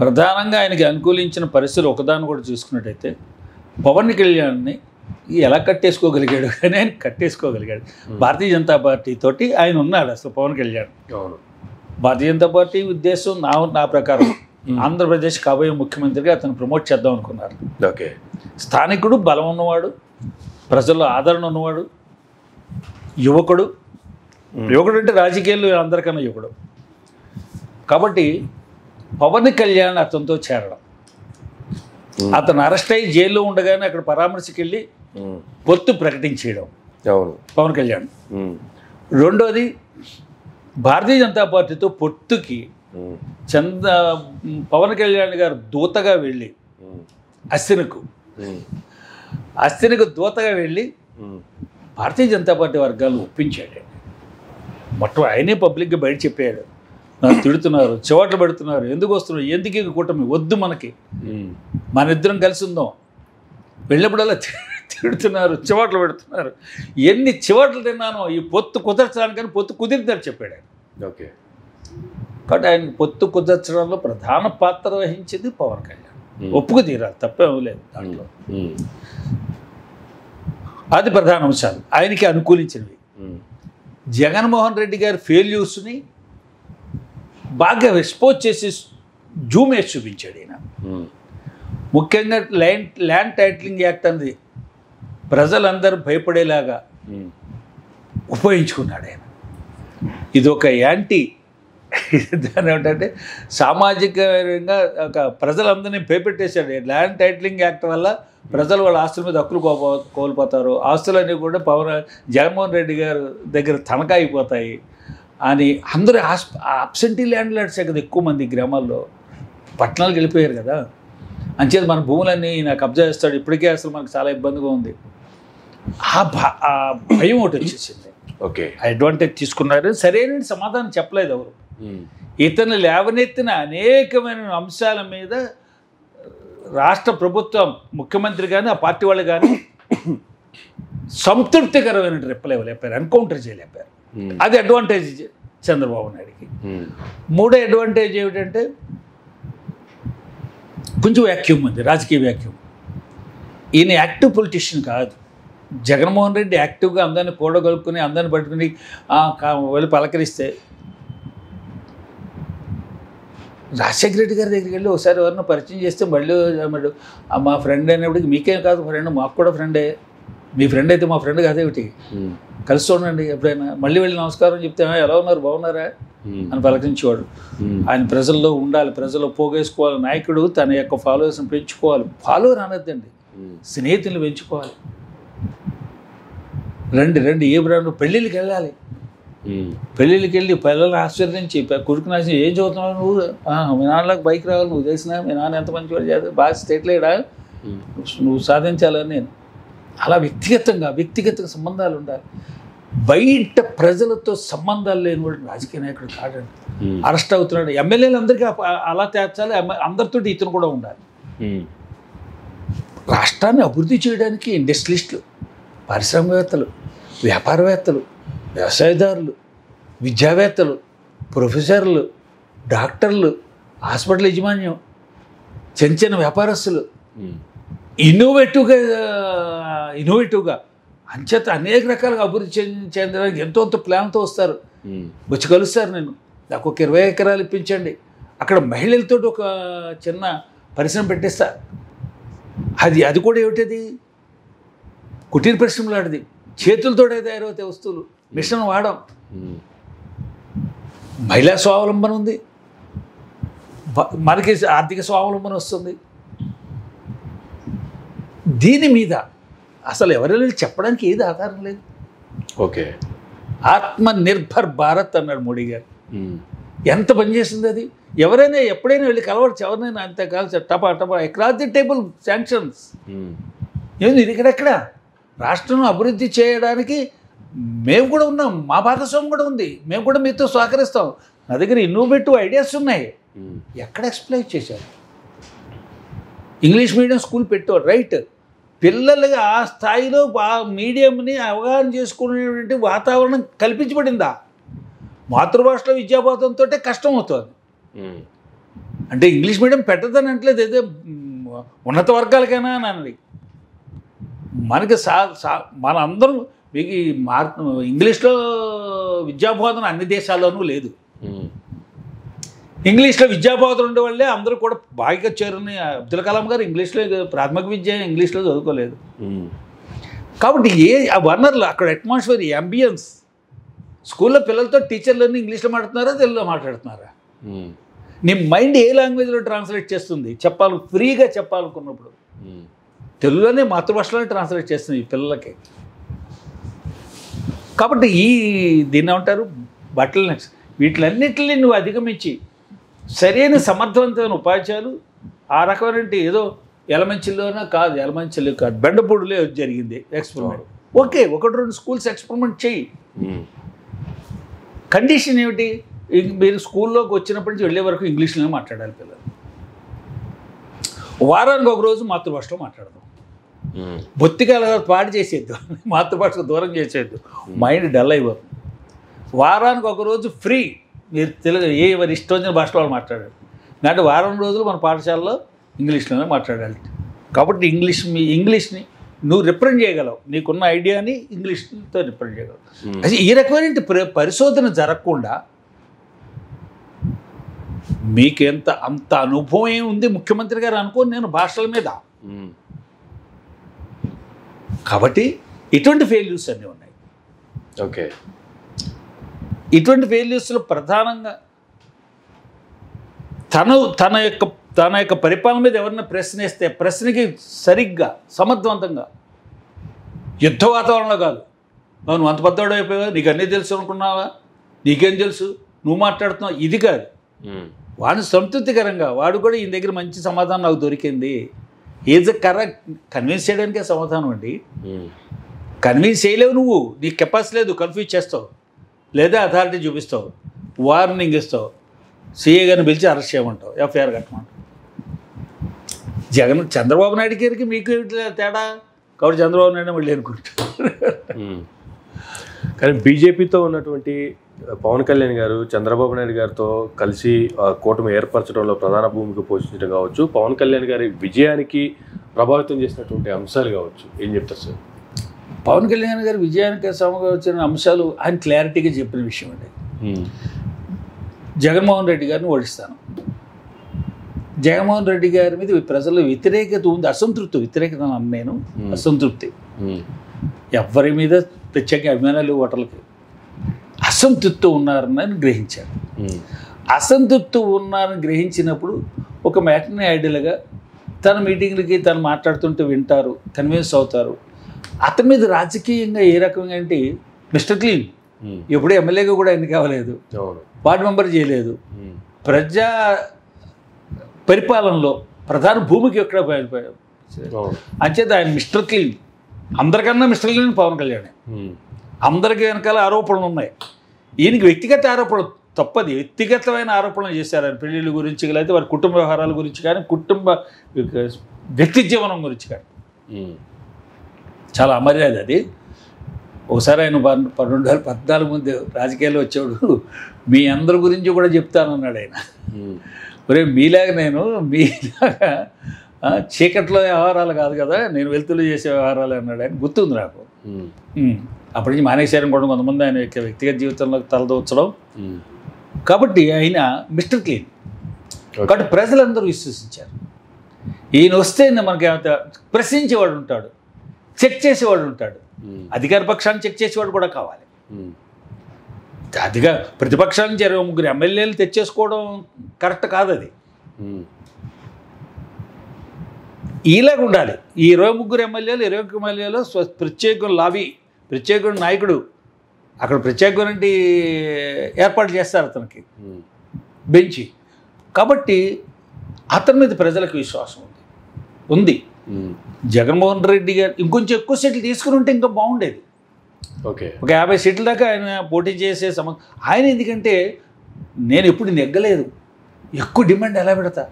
ప్రధానంగా ఆయనకి అనుకూలించిన పరిస్థితులు ఒకదాన్ని కూడా చూసుకున్నట్టయితే పవన్ కళ్యాణ్ని ఎలా కట్టేసుకోగలిగాడు కానీ ఆయన కట్టేసుకోగలిగాడు. భారతీయ జనతా పార్టీ తోటి ఆయన ఉన్నాడు. అసలు పవన్ కళ్యాణ్ అవును, భారతీయ జనతా పార్టీ ఉద్దేశం నా ప్రకారం ఆంధ్రప్రదేశ్ కాబోయే ముఖ్యమంత్రిగా అతను ప్రమోట్ చేద్దాం అనుకున్నారు. ఓకే, స్థానికుడు, బలం ఉన్నవాడు, ప్రజల్లో ఆదరణ ఉన్నవాడు, యువకుడు అంటే రాజకీయాల్లో అందరికన్నా యువకుడు. కాబట్టి పవన్ కళ్యాణ్ అతనితో చేరడం, అతను అరెస్ట్ అయ్యి జైల్లో ఉండగానే అక్కడ పరామర్శకి వెళ్ళి పొత్తు ప్రకటించేయడం అవును పవన్ కళ్యాణ్. రెండోది భారతీయ జనతా పార్టీతో పొత్తుకి పవన్ కళ్యాణ్ గారు దూతగా వెళ్ళి అస్థినకు దూతగా వెళ్ళి భారతీయ జనతా పార్టీ వర్గాలు ఒప్పించాడు. మొత్తం ఆయనే పబ్లిక్గా బయట చెప్పాడు, నాకు తిడుతున్నారు, చివాట్లు పెడుతున్నారు, ఎందుకు వస్తున్నారు, ఎందుకు కూటమి వద్దు, మన ఇద్దరం కలిసి ఉందాం, వెళ్ళినప్పుడల్లా తిడుతున్నారు, చివాట్లు పెడుతున్నారు, ఎన్ని చివాట్లు తిన్నానో ఈ పొత్తు కుదర్చడానికని పొత్తు కుదిరిద్దని చెప్పాడు ఆయన. ఓకే, కాబట్టి ఆయన పొత్తు కుదర్చడంలో ప్రధాన పాత్ర వహించింది పవన్ కళ్యాణ్. ఒప్పుకు తీరాలి, తప్పేమీ లేదు దాంట్లో. అది ప్రధాన అంశాలు ఆయనకి అనుకూలించినవి. జగన్మోహన్ రెడ్డి గారి ఫెయిల్యూర్స్ని బాగా ఎక్స్పోజ్ చేసి జూమ్ వేసి చూపించాడు ఈయన. ముఖ్యంగా ల్యాండ్ టైటిలింగ్ యాక్ట్ అనేది ప్రజలందరూ భయపడేలాగా ఉపయోగించుకున్నాడు ఆయన. ఇది ఒక దాని ఏమిటంటే సామాజికంగా ఒక ప్రజలందరినీ భయపెట్టేశాడు. ల్యాండ్ టైటిలింగ్ యాక్ట్ వల్ల ప్రజలు వాళ్ళ ఆస్తుల మీద హక్కులు కోల్పోతారు, ఆస్తులన్నీ కూడా జగన్మోహన్ రెడ్డి గారు దగ్గర తనఖా అయిపోతాయి అని అందరూ అబ్సెంటీ ల్యాండ్ లాడ్సే కదా ఎక్కువ మంది గ్రామాల్లో, పట్టణాలకు వెళ్ళిపోయారు కదా. అంచేది మన భూములన్నీ ఈయన కబ్జా చేస్తాడు, ఇప్పటికే అసలు మనకు చాలా ఇబ్బందిగా ఉంది. ఆ భయం ఒకటి వచ్చేసింది. ఓకే, అడ్వాంటేజ్ తీసుకున్నారు. సరైన సమాధానం చెప్పలేదు ఎవరు. ఇతను లేవనెత్తిన అనేకమైన అంశాల మీద రాష్ట్ర ప్రభుత్వం, ముఖ్యమంత్రి కానీ ఆ పార్టీ వాళ్ళు కానీ సంతృప్తికరమైన రిప్లై ఇవ్వలేపారు, ఎన్కౌంటర్ చేయలేపారు. అది అడ్వాంటేజ్ చంద్రబాబు నాయుడికి. మూడో అడ్వాంటేజ్ ఏమిటంటే కొంచెం వ్యాక్యూమ్ ఉంది, రాజకీయ వ్యాక్యూమ్. ఈయన యాక్టివ్ పొలిటీషియన్ కాదు. జగన్మోహన్ రెడ్డి యాక్టివ్గా అందరినీ కూడగలుపుకొని అందరిని పట్టుకుని వెళ్ళి పలకరిస్తే, రాజశేఖర రెడ్డి గారి దగ్గరికి వెళ్ళి ఒకసారి ఎవరినో పరిచయం చేస్తే మళ్ళీ మా ఫ్రెండ్ అయినప్పటికీ మీకేం కాదు ఫ్రెండ్, మాకు కూడా ఫ్రెండే, మీ ఫ్రెండ్ అయితే మా ఫ్రెండ్ కాదేమిటి, కలిసి చూడండి ఎప్పుడైనా, మళ్ళీ వెళ్ళి నమస్కారం చెప్తే ఎలా ఉన్నారు, బాగున్నారా అని పలకరించేవాడు. ఆయన ప్రజల్లో ఉండాలి, ప్రజల్లో పోగేసుకోవాలి. నాయకుడు తన యొక్క ఫాలోవర్స్ని పెంచుకోవాలి. ఫాలోవర్ అనొద్దండి, స్నేహితులు పెంచుకోవాలి. రండి ఏ బ్రాండ్ పెళ్ళిళ్ళకి వెళ్ళాలి, పెళ్ళిళ్ళకి వెళ్ళి పిల్లల్ని ఆశ్చర్యించి కొడుకుని ఆశ్చర్యం, ఏం చదువుతున్నావు నువ్వు, మీ నాన్నలకు బైక్ రావాలి, నువ్వు చేసినా మీ నాన్న ఎంత మంచి వాడు చేస్తా, బాగా స్టేట్ లేడా, నువ్వు సాధించాలని. నేను అలా వ్యక్తిగత సంబంధాలు ఉండాలి. బయట ప్రజలతో సంబంధాలు లేని వాడు రాజకీయ నాయకుడు కాడండి. అరెస్ట్ అవుతున్నాడు, ఎమ్మెల్యేలు అందరికీ అలా తేర్చాలి, అందరితో ఇతను కూడా ఉండాలి. రాష్ట్రాన్ని అభివృద్ధి చేయడానికి ఇండస్ట్రియలిస్టులు, పారిశ్రామికవేత్తలు, వ్యాపారవేత్తలు, వ్యవసాయదారులు, విద్యావేత్తలు, ప్రొఫెసర్లు, డాక్టర్లు, హాస్పిటల్ యజమాన్యం, చిన్న వ్యాపారస్తులు ఇన్నోవేటివ్గా అంచేత అనేక రకాలుగా అభివృద్ధి చెందడానికి ఎంతో ప్లాన్తో వస్తారు, వచ్చి కలుస్తారు. నేను నాకు ఒక 20 ఎకరాలు ఇప్పించండి, అక్కడ మహిళలతో ఒక చిన్న పరిశ్రమ పెట్టేస్తా. అది కూడా ఏమిటది, కుటీర పరిశ్రమ లాంటిది, చేతులతో తయారవుతాయి వస్తువులు, మిషన్ వాడడం. మహిళా స్వావలంబన ఉంది, మనకి ఆర్థిక స్వావలంబన వస్తుంది. దీని మీద అసలు ఎవరైనా చెప్పడానికి ఏది ఆధారం లేదు. ఓకే, ఆత్మనిర్భర్ భారత్ అన్నాడు మోడీ గారు. ఎంత పనిచేసింది అది. ఎవరైనా ఎప్పుడైనా వెళ్ళి కలవచ్చు, ఎవరినైనా అంతే కాదు టపా అక్రాస్ ది టేబుల్ శాంక్షన్స్. ఏంది ఇది ఇక్కడెక్కడ రాష్ట్రం అభివృద్ధి చేయడానికి మేము కూడా ఉన్నాం, మా భాగస్వామ్యం కూడా ఉంది, మేము కూడా మీతో సహకరిస్తాం. నా దగ్గర ఇన్నోవేటివ్ ఐడియాస్ ఉన్నాయి, ఎక్కడ ఎక్స్ప్లెయిన్ చేశారు? ఇంగ్లీష్ మీడియం స్కూల్ పెట్టారు, రైట్. పిల్లలకి ఆ స్థాయిలో మీడియంని అవగాహన చేసుకునేటువంటి వాతావరణం కల్పించబడిందా? మాతృభాషలో విద్యాబోధంతో కష్టం అవుతుంది. అంటే ఇంగ్లీష్ మీడియం పెట్టదని అంటలేదు, ఏదో ఉన్నత వర్గాలకైనా అని. మనకి మన అందరం మీకు ఇంగ్లీష్లో విద్యాబోధన అన్ని దేశాల్లోనూ లేదు. ఇంగ్లీష్లో విద్యాబోధన ఉండే వాళ్ళే అందరూ కూడా బాగా చేరుని. అబ్దుల్ కలాం గారు ఇంగ్లీష్లో ప్రాథమిక విద్య ఇంగ్లీష్లో చదువుకోలేదు. కాబట్టి ఆ వనరులు అక్కడ అట్మాస్ఫియర్, అంబియన్స్, స్కూల్లో పిల్లలతో టీచర్లన్నీ ఇంగ్లీష్లో మాట్లాడుతున్నారా, తెలుగులో మాట్లాడుతున్నారా? నీ మైండ్ ఏ లాంగ్వేజ్లో ట్రాన్స్లేట్ చేస్తుంది? ఫ్రీగా చెప్పాలనుకున్నప్పుడు తెలుగులోనే, మాతృభాషలోనే ట్రాన్స్లేట్ చేస్తుంది ఈ పిల్లలకి. కాబట్టి దీన్ని ఏమంటారు, బట్టల నెక్స్, వీటిలన్నిటిని నువ్వు అధిగమించి సరైన సమర్థవంతమైన ఉపాధ్యాయులు, ఆ రకమైన ఏదో ఎలమంచిలోనే కాదు, ఎలమంచిలో కాదు, బెండపూడిలో జరిగింది ఎక్స్పెరిమెంట్. ఓకే, 1-2 స్కూల్స్ ఎక్స్పెరిమెంట్ చెయ్యి. కండిషన్ ఏమిటి? మీరు స్కూల్లోకి వచ్చినప్పటి నుంచి వెళ్ళే వరకు ఇంగ్లీష్లోనే మాట్లాడాలి పిల్లలు. వారానికి ఒక రోజు మాతృభాషలో మాట్లాడదాం. బొత్తిగా పాడు చేసేద్దు, మాతృభాషకు దూరం చేసేద్దు, మైండ్ డల్ అయిపోతుంది. వారానికి ఒక రోజు ఫ్రీ, మీరు తెలుగు ఎవరి ఇష్టం వచ్చిన భాషలో వాళ్ళు మాట్లాడాలి. అంటే వారం రోజులు మన పాఠశాలలో ఇంగ్లీష్లోనే మాట్లాడాలి. కాబట్టి ఇంగ్లీష్ని నువ్వు రిప్రజెంట్ చేయగలవు, నీకున్న ఐడియాని ఇంగ్లీష్తో రిప్రజెంట్ చేయగలవు. అది ఈ రకమైన పరిశోధన జరగకుండా మీకెంత అంత అనుభవం ఏముంది ముఖ్యమంత్రి గారు అనుకోని నేను భాషల మీద. కాబట్టి ఇటువంటి ఫెయిల్యూర్స్ అన్నీ ఉన్నాయి. ఓకే, ఇటువంటి ఫెయిల్యూర్స్లో ప్రధానంగా తన యొక్క పరిపాలన మీద ఎవరైనా ప్రశ్నిస్తే ప్రశ్నకి సరిగ్గా సమర్థవంతంగా, యుద్ధ వాతావరణంలో కాదు, నువ్వు అంత పెద్దవాడు అయిపోయావా, నీకు అన్నీ తెలుసు అనుకున్నావా, నీకేం తెలుసు, నువ్వు మాట్లాడుతున్నావు, ఇది కాదు. వాడిని సంతృప్తికరంగా, వాడు కూడా ఈయన దగ్గర మంచి సమాధానం నాకు దొరికింది, ఈజ్ కరెక్ట్, కన్విన్స్ చేయడానికే సమాధానం అండి. కన్విన్స్ చేయలేవు నువ్వు, నీకు కెపాసిటీ లేదు, కన్ఫ్యూజ్ చేస్తావు, లేదా అథారిటీ చూపిస్తావు, వార్నింగ్ ఇస్తావు, సీఏ గారిని పిలిచి అరెస్ట్ చేయమంటావు, ఎఫ్ఐఆర్ కట్టమంటావు. చంద్రబాబు నాయుడు గారికి మీకు తేడా? కాబట్టి చంద్రబాబు నాయుడు మళ్ళీ అనుకుంటారు. కానీ బీజేపీతో ఉన్నటువంటి పవన్ కళ్యాణ్ గారు చంద్రబాబు నాయుడు గారితో కలిసి కూటమి ఏర్పరచడంలో ప్రధాన భూమిక పోషించడం కావచ్చు, పవన్ కళ్యాణ్ గారి విజయానికి ప్రభావితం చేసినటువంటి అంశాలు కావచ్చు, ఏం చెప్తారు సార్? పవన్ కళ్యాణ్ గారి విజయానికి వచ్చిన అంశాలు ఆయన క్లారిటీగా చెప్పిన విషయం అండి. జగన్మోహన్ రెడ్డి గారిని ఓడిస్తాను, జగన్మోహన్ రెడ్డి గారి మీద ప్రజల వ్యతిరేకత ఉంది, అసంతృప్తి, వ్యతిరేకత నేను అసంతృప్తి, ఎవరి మీద ప్రత్యేక అభిమానాలు ఓటర్లకి అసంతృప్తి ఉన్నారని గ్రహించారు. అసంతృప్తి ఉన్నారని గ్రహించినప్పుడు ఒక మ్యాటర్ని ఐడియల్గా తన మీటింగ్లకి తను మాట్లాడుతుంటే వింటారు, కన్విన్స్ అవుతారు. అతని మీద రాజకీయంగా ఏ రకంగా అంటే మిస్టర్ క్లీన్, ఎప్పుడూ ఎమ్మెల్యేగా కూడా ఎన్నిక అవ్వలేదు, వార్డు మెంబర్ చేయలేదు, ప్రజా పరిపాలనలో ప్రధాన భూమికి ఎక్కడ బయలుపోయాడు. అంచేత ఆయన మిస్టర్ క్లీన్, అందరికన్నా మిస్టర్ క్లీన్ పవన్ కళ్యాణ్. అందరికీ వెనకాల ఆరోపణలు ఉన్నాయి, ఈయనకి వ్యక్తిగత ఆరోపణలు తప్పది, వ్యక్తిగతమైన ఆరోపణలు చేశారు ఆయన పెళ్ళిళ్ళ గురించి, లేకపోతే వారి కుటుంబ వ్యవహారాల గురించి కానీ, కుటుంబ వ్యక్తి జీవనం గురించి కానీ. చాలా అమర్యాద అది. ఒకసారి ఆయన 2014 ముందు రాజకీయాల్లో వచ్చేవాడు, మీ అందరి గురించి కూడా చెప్తానన్నాడు ఆయన. ఒరే మీలాగా చీకట్లో వ్యవహారాలు కాదు కదా, నేను వెలుతులు చేసే వ్యవహారాలు అన్నాడు ఆయన, గుర్తుంది నాకు. అప్పటి నుంచి మానేశారం కూడా కొంతమంది ఆయన వ్యక్తిగత జీవితంలో తలదూర్చడం. కాబట్టి ఆయన మిస్టర్ క్లీన్. కాబట్టి ప్రజలందరూ విశ్వసించారు. ఈయన వస్తే మనకి ప్రశ్నించేవాడు ఉంటాడు, చెక్ చేసేవాడు ఉంటాడు, అధికార పక్షాన్ని చెక్ చేసేవాడు కూడా కావాలి. ప్రతిపక్షాల నుంచి 23 ఎమ్మెల్యేలు తెచ్చేసుకోవడం కరెక్ట్ కాదు. అది ఇలాగ ఉండాలి. ఈ 23 ఎమ్మెల్యేలు 21 ఎమ్మెల్యేలు ప్రత్యేక లాబీ, ప్రత్యేక నాయకుడు, అక్కడ ప్రత్యేకమైన ఏర్పాటు చేస్తారు అతనికి బెంచి. కాబట్టి అతని మీద ప్రజలకు విశ్వాసం ఉంది. జగన్మోహన్ రెడ్డి గారు ఇంకొంచెం ఎక్కువ సీట్లు తీసుకుని ఉంటే ఇంకా బాగుండేది. ఓకే, ఒక 50 సీట్ల దాకా ఆయన పోటీ చేసే ఆయన ఎందుకంటే నేను ఎప్పుడు నెగ్గలేదు, ఎక్కువ డిమాండ్ ఎలా పెడతా,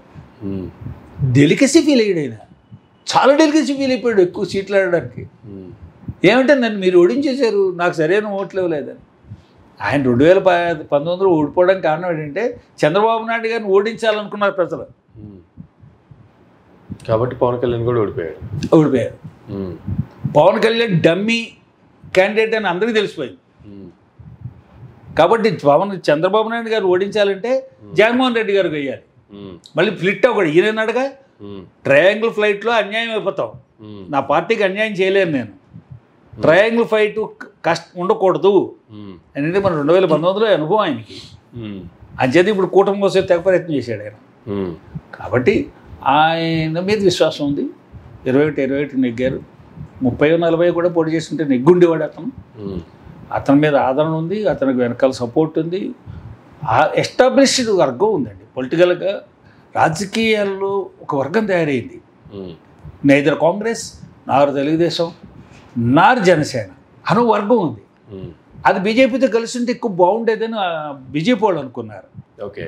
డెలికసీ ఫీల్ అయ్యాడు ఆయన, చాలా డెలికసీ ఫీల్ అయిపోయాడు ఎక్కువ సీట్లు ఆడడానికి. ఏమంటే నన్ను మీరు ఓడించేశారు, నాకు సరైన ఓట్లు ఇవ్వలేదని. ఆయన 2019 ఓడిపోవడానికి కారణం ఏంటంటే చంద్రబాబు నాయుడు గారిని ఓడించాలనుకున్నారు ప్రజలు, కాబట్టి పవన్ కళ్యాణ్ కూడా ఓడిపోయారు. పవన్ కళ్యాణ్ డమ్మీ క్యాండిడేట్ అని అందరికీ తెలిసిపోయింది. కాబట్టి చంద్రబాబు నాయుడు గారు ఓడించాలంటే జగన్మోహన్ రెడ్డి గారికి వేయాలి. మళ్ళీ ఫ్లిట్ అవ్వకూడదు. ఈయన అడగా ట్రయాంగిల్ ఫ్లైట్లో అన్యాయం అయిపోతాం, నా పార్టీకి అన్యాయం చేయలేను నేను, ట్రయాంగిల్ ఫైట్ ఉండకూడదు అంటే మన 2019లో అనుభవం ఆయనకి. అంచేది ఇప్పుడు కూటమి కోసం తెగ ప్రయత్నం చేశాడు ఆయన. కాబట్టి ఆయన మీద విశ్వాసం ఉంది. 21 నెగ్గారు, 30-40 కూడా పోటీ చేస్తుంటే నెగ్గుండేవాడు అతను. అతని మీద ఆదరణ ఉంది, అతనికి వెనకాల సపోర్ట్ ఉంది, ఎస్టాబ్లిష్డ్ వర్గం ఉందండి. పొలిటికల్గా రాజకీయాల్లో ఒక వర్గం తయారైంది. నైదర్ కాంగ్రెస్, నారు తెలుగుదేశం, నారు జనసేన అను వర్గం ఉంది. అది బీజేపీతో కలిసి ఉంటే ఎక్కువ బాగుండేదని బీజేపీ వాళ్ళు అనుకున్నారు. ఓకే,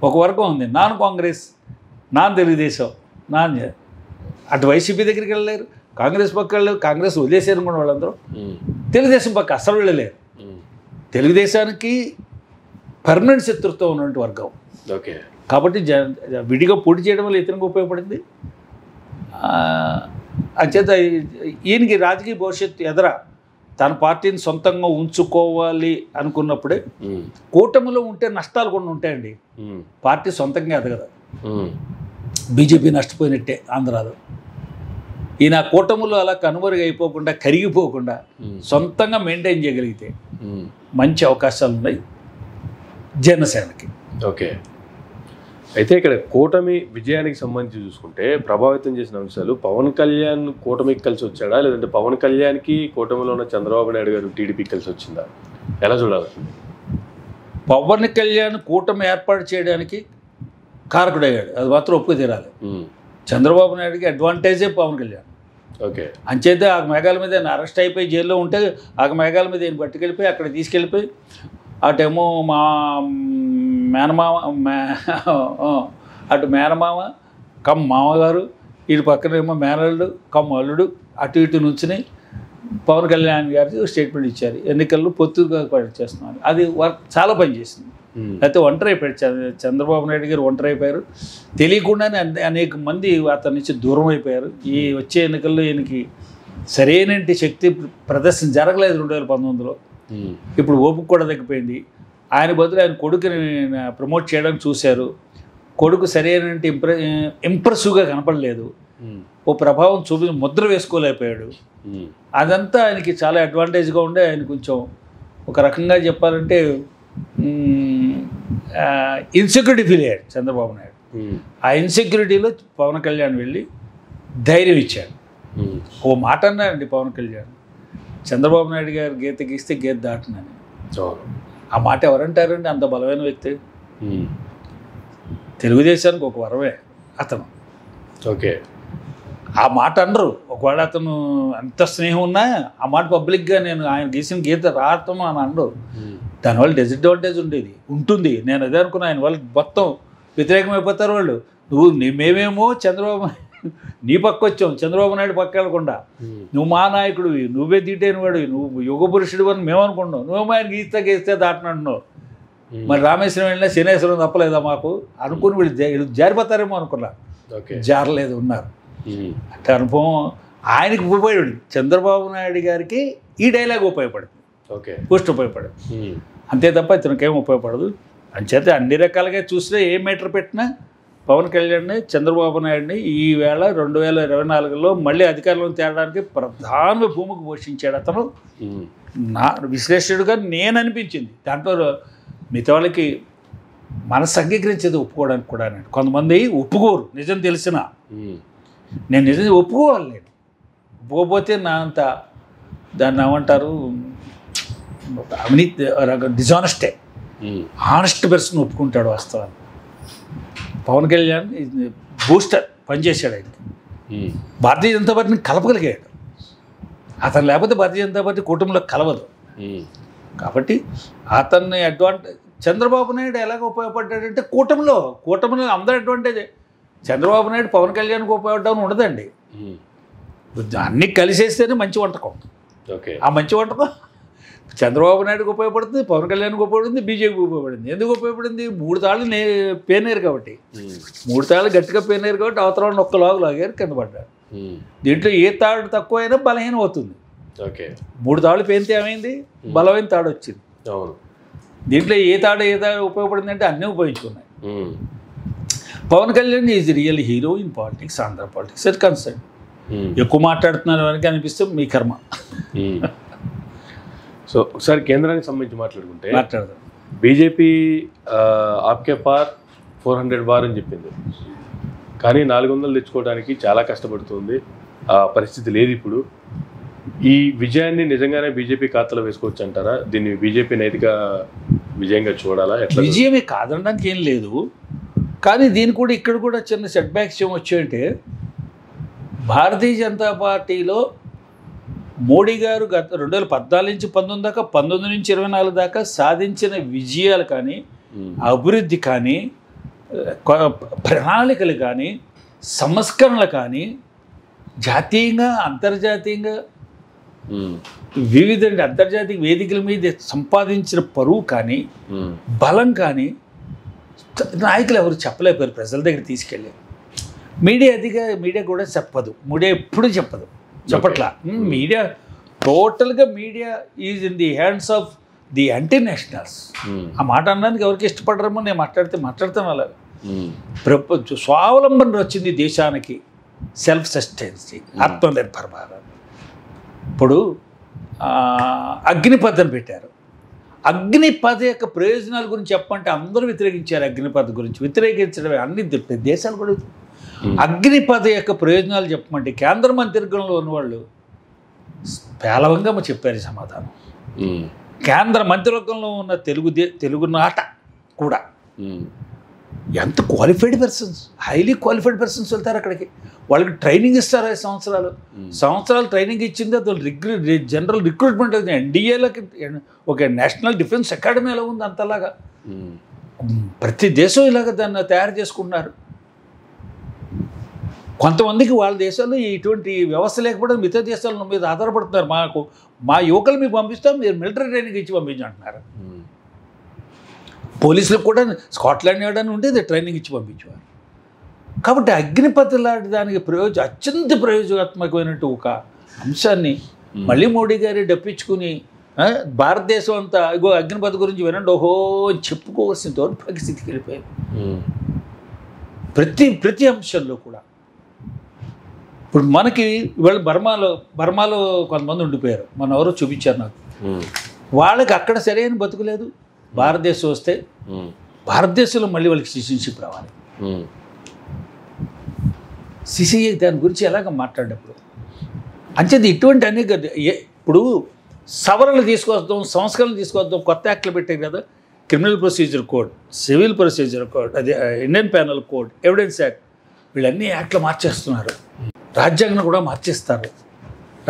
ఒక వర్గం ఉంది, నాన్ కాంగ్రెస్, నాన్ తెలుగుదేశం, అటు వైసీపీ దగ్గరికి వెళ్ళలేరు, కాంగ్రెస్ పక్క వెళ్ళలేరు, కాంగ్రెస్ వదిలేసారు కూడా వాళ్ళందరూ, తెలుగుదేశం పక్క అసలు వెళ్ళలేరు. తెలుగుదేశానికి పర్మనెంట్ శత్రుత్వం ఉన్నటువంటి వర్గం. ఓకే, కాబట్టి విడిగా పోటీ చేయడం వల్ల ఇతనికి ఉపయోగపడింది. అంచేత ఈయనకి రాజకీయ భవిష్యత్తు ఎదర తన పార్టీని సొంతంగా ఉంచుకోవాలి అనుకున్నప్పుడే, కూటమిలో ఉంటే నష్టాలు కూడా ఉంటాయండి. పార్టీ సొంతంగా ఎదగదు. బీజేపీ నష్టపోయినట్టే ఆంధ్రాలో. ఈయన కూటమిలో అలా కనుమరుగు అయిపోకుండా, కరిగిపోకుండా సొంతంగా మెయింటైన్ చేయగలిగితే మంచి అవకాశాలు ఉన్నాయి జనసేనకి. ఓకే, అయితే ఇక్కడ కూటమి విజయానికి సంబంధించి చూసుకుంటే ప్రభావితం చేసిన అంశాలు, పవన్ కళ్యాణ్ కూటమికి కలిసి వచ్చాడా, లేదంటే పవన్ కళ్యాణ్కి కూటమిలో ఉన్న చంద్రబాబు నాయుడు గారు టీడీపీకి కలిసి వచ్చిందా, ఎలా చూడాలి? పవన్ కళ్యాణ్ కూటమి ఏర్పాటు చేయడానికి కారకుడయ్యాడు, అది మాత్రం ఒప్పుకు తీరాలి. చంద్రబాబు నాయుడుకి అడ్వాంటేజే పవన్ కళ్యాణ్. ఓకే, అంచేతే ఆ మేఘాల మీద ఆయన అరెస్ట్ అయిపోయి జైల్లో ఉంటే ఆ మేఘాల మీద ఆయన పట్టుకెళ్ళిపోయి అక్కడ తీసుకెళ్ళిపోయి, అటేమో మా మేనమామ అటు మేనమామ కమ్ మామగారు, ఇటు పక్కనేమో మేనల్లుడు కమ్ అల్లుడు అటు ఇటు నుంచుని పవన్ కళ్యాణ్ గారికి స్టేట్మెంట్ ఇచ్చారు, ఎన్నికల్లో పొత్తుగా చేస్తున్నారు. అది వర్క్ చాలా పనిచేసింది. అయితే ఒంటరి అయిపోయాడు చంద్రబాబు నాయుడు గారు, ఒంటరి అయిపోయారు. తెలియకుండానే అనేక మంది అతని నుంచి దూరం అయిపోయారు. ఈ వచ్చే ఎన్నికల్లో ఈయనకి సరైన శక్తి ప్రదర్శన జరగలేదు 2019లో. ఇప్పుడు ఓపిక కూడా తగ్గిపోయింది. ఆయన బదులు ఆయన కొడుకుని ప్రమోట్ చేయడానికి చూశారు. కొడుకు సరైన ఇంప్రెసివ్గా కనపడలేదు, ఓ ప్రభావం ముద్ర వేసుకోలేకపోయాడు. అదంతా ఆయనకి చాలా అడ్వాంటేజ్గా ఉండే, ఆయన కొంచెం ఒక రకంగా చెప్పాలంటే ఇన్సెక్యూరిటీ ఫీల్ అయ్యాడు చంద్రబాబు నాయుడు. ఆ ఇన్సెక్యూరిటీలో పవన్ కళ్యాణ్ వెళ్ళి ధైర్యం ఇచ్చాడు. ఓ మాట అన్నాడండి పవన్ కళ్యాణ్, చంద్రబాబు నాయుడు గారు గీత గీస్తే గీత దాటినని. ఆ మాట ఎవరంటారండి? అంత బలమైన వ్యక్తి. తెలుగుదేశానికి ఒక వరమే అతను. ఓకే, ఆ మాట అనరు. ఒకవేళ అతను ఎంత స్నేహం ఉన్నా ఆ మాట పబ్లిక్గా నేను ఆయన గీసిన గీత రాడతాము అని అనరు. దానివల్ల డిసడ్వాంటేజ్ ఉంటుంది. నేను అదే అనుకున్నా, ఆయన వాళ్ళు మొత్తం వ్యతిరేకమైపోతారు వాళ్ళు. మేమేమో చంద్రబాబు నీ పక్క వచ్చాం, చంద్రబాబు నాయుడు పక్క వెళ్ళకుండా, నువ్వు మా నాయకుడివి, నువ్వే తీటైన వాడివి, నువ్వు యుగ పురుషుడు అని మేము అనుకున్నావు, నువ్వేమో ఆయన గీస్తే దాటినంటున్నావు. మరి రామేశ్వరం వెళ్ళినా శనేశ్వరం తప్పలేదా మాకు అనుకుని వీళ్ళు జారిపోతారేమో అనుకున్నా. జారలేదు, ఉన్నారు. అంటే అనుభవం ఆయనకి ఉపయోగపడింది. చంద్రబాబు నాయుడు గారికి ఈ డైలాగ్ ఉపయోగపడింది, పోస్ట్ ఉపయోగపడింది, అంతే తప్ప ఇతనికేం ఉపయోగపడదు. అంచేత అన్ని రకాలుగా చూసినా ఏ మీటర్ పెట్టినా పవన్ కళ్యాణ్ని, చంద్రబాబు నాయుడిని ఈవేళ 2024లో మళ్ళీ అధికారంలో తేడానికి ప్రధాన భూమికి పోషించాడు అతను. నా విశ్లేషకుడుగా నేను అనిపించింది. దాంట్లో మిగతా వాళ్ళకి మనసు అంగీకరించేది ఒప్పుకోవడానికి కూడా. కొంతమంది ఒప్పుకోరు, నిజం తెలిసిన. నేను నిజం ఒప్పుకోవాలి, నేను ఒప్పుకోకపోతే నా అంత దాన్ని ఏమంటారు, అవినీతి, డిజానెస్టే. ఆనెస్ట్ పర్సన్ ఒప్పుకుంటాడు వాస్తవాన్ని. పవన్ కళ్యాణ్ బూస్టర్ పనిచేశాడు. ఆయనకి భారతీయ జనతా పార్టీని కలపగలిగాడు. అతను లేకపోతే భారతీయ జనతా పార్టీ కుటుంబంలో కలవదు. కాబట్టి అతన్ని చంద్రబాబు నాయుడు ఎలాగ ఉపయోగపడ్డాడంటే కూటమిలో అందరూ అడ్వాంటేజ్. చంద్రబాబు నాయుడు పవన్ కళ్యాణ్కి ఉపయోగపడడం ఉండదండి. అన్నీ కలిసేస్తేనే మంచి వంటకం. ఓకే, ఆ మంచి వంటకం చంద్రబాబు నాయుడుకి ఉపయోగపడుతుంది, పవన్ కళ్యాణ్కి ఉపయోగపడుతుంది, బీజేపీకి ఉపయోగపడింది. ఎందుకు ఉపయోగపడింది? 3 తాళ్ళు పేనేరు కాబట్టి, 3 తాళ్ళు గట్టిగా పేనేరు కాబట్టి అవతల ఒక్క లాగు లాగారు, కింద పడ్డారు. దీంట్లో ఏ తాడు తక్కువైనా బలహీనం అవుతుంది. ఓకే, 3 తాళ్ళు పేనితే ఏమైంది? బలమైన తాడు వచ్చింది. అవును. దీంట్లో ఏ తాడు ఉపయోగపడింది అంటే అన్నీ ఉపయోగించుకున్నాయి. Pawan Kalyan is real hero in politics, Andhra politics it concern. ఎక్కువ మాట్లాడుతున్నారు వరకు అనిపిస్తే మీ కర్మ. సో ఒకసారి కేంద్రానికి సంబంధించి మాట్లాడదాం. బీజేపీ ఆప్కే పార్ 400 బార్ అని చెప్పింది, కానీ 400 తెచ్చుకోవడానికి చాలా కష్టపడుతుంది. ఆ పరిస్థితి లేదు ఇప్పుడు. ఈ విజయాన్ని నిజంగానే బీజేపీ ఖాతాలో వేసుకోవచ్చు అంటారా? దీన్ని బీజేపీ నైతిక విజయంగా చూడాలా? ఎట్లా? విజయమే కాదనడానికి ఏం లేదు, కానీ దీని కూడా ఇక్కడ కూడా చిన్న సెట్ బ్యాక్స్ ఏమి వచ్చాయంటే, భారతీయ జనతా పార్టీలో మోడీ గారు గత 2014 నుంచి 19 దాకా, 19 నుంచి 24 దాకా సాధించిన విజయాలు కానీ, అభివృద్ధి కానీ, ప్రణాళికలు కానీ, సంస్కరణలు కానీ, జాతీయంగా అంతర్జాతీయంగా వివిధ అంతర్జాతీయ వేదికల మీద సంపాదించిన పరువు కానీ, బలం కానీ నాయకులు ఎవరు చెప్పలేకపోయారు. ప్రజల దగ్గర తీసుకెళ్ళి మీడియా కూడా చెప్పదు. మీడియా ఎప్పుడు చెప్పట్లా. మీడియా టోటల్గా media is in the hands of the anti nationals. ఆ మాట అనడానికి ఎవరికి ఇష్టపడరేమో, నేను మాట్లాడతాను అలాగే. స్వావలంబన వచ్చింది దేశానికి, సెల్ఫ్ సస్టైన్సీ, ఆత్మనిర్భర్ భారత్. ఇప్పుడు అగ్నిపథ్ పెట్టారు. అగ్నిపథ యొక్క ప్రయోజనాల గురించి చెప్పంటే అందరూ వ్యతిరేకించారు. అగ్నిపథ్ గురించి వ్యతిరేకించడమే అన్ని దేశాలు కూడా. అగ్నిపథ యొక్క ప్రయోజనాలు చెప్పమంటే కేంద్ర మంత్రివర్గంలో ఉన్నవాళ్ళు పేలవంగా చెప్పారు సమాధానం. కేంద్ర మంత్రివర్గంలో ఉన్న తెలుగు నాట కూడా ఎంత qualified persons, highly qualified persons వెళ్తారు అక్కడికి. వాళ్ళకి ట్రైనింగ్ ఇస్తారు. 5 సంవత్సరాలు ట్రైనింగ్ ఇచ్చింది. అది జనరల్ రిక్రూట్మెంట్ అవుతుంది. ఎన్డీఏలకి ఒక నేషనల్ డిఫెన్స్ అకాడమీ ఎలా ఉంది అంతలాగా ప్రతి దేశం ఇలాగ దాన్ని తయారు చేసుకున్నారు. కొంతమందికి వాళ్ళ దేశాల్లో ఇటువంటి వ్యవస్థ లేకపోవడం మిగతా దేశాల మీద ఆధారపడుతున్నారు. మా యువకులు మీకు పంపిస్తాం, మీరు మిలిటరీ ట్రైనింగ్ ఇచ్చి పంపించంటున్నారు. పోలీసులకు కూడా స్కాట్లాండ్ యార్డ్ అని ఉండేది, ట్రైనింగ్ ఇచ్చి పంపించేవారు. కాబట్టి అగ్నిపథ్ లాంటి దానికి అత్యంత ప్రయోజనాత్మకమైనట్టు ఒక అంశాన్ని మళ్ళీ మోడీ గారి డప్పించుకుని భారతదేశం అంతా ఇగో అగ్నిపథ్ గురించి వినండి ఓహో చెప్పుకోవాల్సిన దౌర్భాగ్య స్థితికి వెళ్ళిపోయింది. ప్రతి అంశంలో కూడా. ఇప్పుడు మనకి ఇవాళ బర్మాలో కొంతమంది ఉండిపోయారు. మన ఎవరో చూపించారు నాకు. వాళ్ళకి అక్కడ సరైన బతుకులేదు. భారతదేశం వస్తే భారతదేశంలో మళ్ళీ వాళ్ళకి సిటిజన్షిప్ రావాలి. సిసిఏ దాని గురించి ఎలాగ మాట్లాడేటప్పుడు అంచేది ఇటువంటి అనేక ఇప్పుడు సవరణలు తీసుకొస్తాం, సంస్కరణలు తీసుకొస్తాం, కొత్త యాక్ట్లు పెట్టారు కదా. Criminal procedure code, civil procedure code, అదే Indian penal code, evidence act, వీళ్ళన్నీ యాక్ట్లు మార్చేస్తున్నారు. రాజ్యాంగం కూడా మార్చేస్తారు.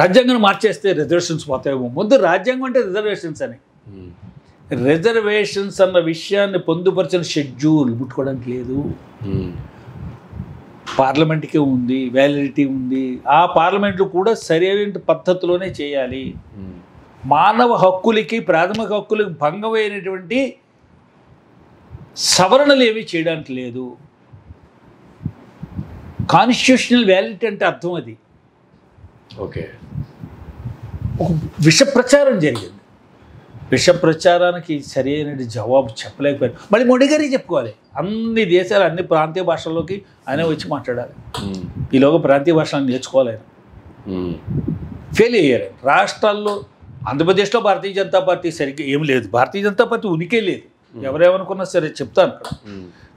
రాజ్యాంగం మార్చేస్తే రిజర్వేషన్స్ పోతాయేమో. ముందు రాజ్యాంగం అంటే రిజర్వేషన్స్ అని. రిజర్వేషన్స్ అన్న విషయాన్ని పొందుపరిచిన షెడ్యూల్ ముట్టుకోవడానికి లేదు. పార్లమెంట్కే ఉంది, వ్యాలిడిటీ ఉంది. ఆ పార్లమెంట్లు కూడా సరైన పద్ధతిలోనే చేయాలి. మానవ హక్కులకి, ప్రాథమిక హక్కులకి భంగమైనటువంటి సవరణలు ఏమీ చేయడానికి లేదు. కాన్స్టిట్యూషనల్ వ్యాలిడిటీ అంటే అర్థం అది. ఓకే, ఒక విష ప్రచారం జరిగింది. విష ప్రచారానికి సరైన జవాబు చెప్పలేకపోయారు. మళ్ళీ మోడీ గారికి చెప్పుకోవాలి. అన్ని దేశాలు, అన్ని ప్రాంతీయ భాషల్లోకి ఆయన వచ్చి మాట్లాడాలి. ఈలోగా ప్రాంతీయ భాషలను నేర్చుకోవాలి. ఆయన ఫెయిల్ అయ్యారు. రాష్ట్రాల్లో ఆంధ్రప్రదేశ్లో భారతీయ జనతా పార్టీ సరిగ్గా ఏం లేదు. భారతీయ జనతా పార్టీ ఉనికే లేదు. ఎవరేమనుకున్నా సరే చెప్తాను. అక్కడ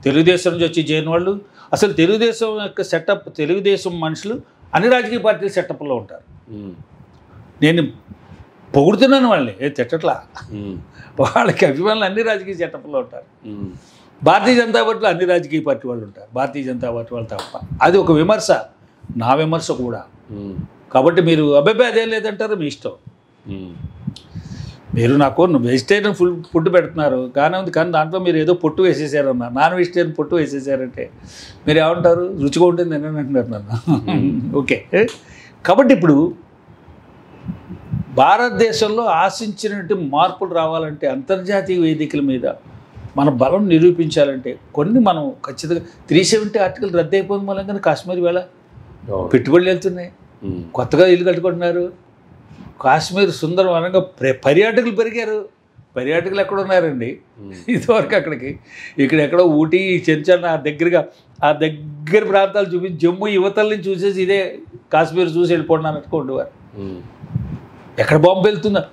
తెలుగుదేశం నుంచి వచ్చి చేరిన వాళ్ళు, అసలు తెలుగుదేశం యొక్క సెటప్, తెలుగుదేశం మనుషులు అన్ని రాజకీయ పార్టీల సెటప్లో ఉంటారు. నేను పొగుడుతున్నాను వాళ్ళని, తిట్టట్లా. వాళ్ళకి అభిమానులు అన్ని రాజకీయ సెటప్లో ఉంటారు. భారతీయ జనతా పార్టీలో అన్ని రాజకీయ పార్టీ వాళ్ళు ఉంటారు, భారతీయ జనతా పార్టీ వాళ్ళు తప్ప. అది ఒక విమర్శ, నా విమర్శ కూడా. కాబట్టి మీరు అబ్బాయి అదేం లేదంటారు, మీ ఇష్టం. మీరు నాకు వెజిటేరియన్ ఫుడ్ పెడుతున్నారు కానీ ఉంది, కానీ దాంట్లో మీరు ఏదో పొట్టు వేసేసారన్నారు, నాన్ వెజిటేరియన్ పొట్టు వేసేసారంటే మీరు ఏమంటారు? రుచిగా ఉంటుంది అని అంటున్నారు నన్ను. ఓకే, కాబట్టి ఇప్పుడు భారతదేశంలో ఆశించినట్టు మార్పులు రావాలంటే అంతర్జాతీయ వేదికల మీద మన బలం నిరూపించాలంటే కొన్ని మనం ఖచ్చితంగా 370 ఆర్టికల్ రద్దు అయిపోయిన మూలంగా కాశ్మీర్ వేళ పెట్టుబడులు వెళ్తున్నాయి, కొత్తగా ఇల్లు కట్టుకుంటున్నారు. కాశ్మీర్ సుందరవనంగా పర్యాటకులు పెరిగారు. పర్యాటకులు ఎక్కడ ఉన్నారండి ఇదివరకు? అక్కడికి ఎక్కడో ఊటీ చెంచల్ ఆ దగ్గర ప్రాంతాలు చూపించి జమ్మూ యువతల నుంచి చూసేసి ఇదే కాశ్మీర్ చూసి వెళ్ళిపోండి అన్నట్టుగా ఉండేవారు. ఎక్కడ బాంబు వెళ్తుందా?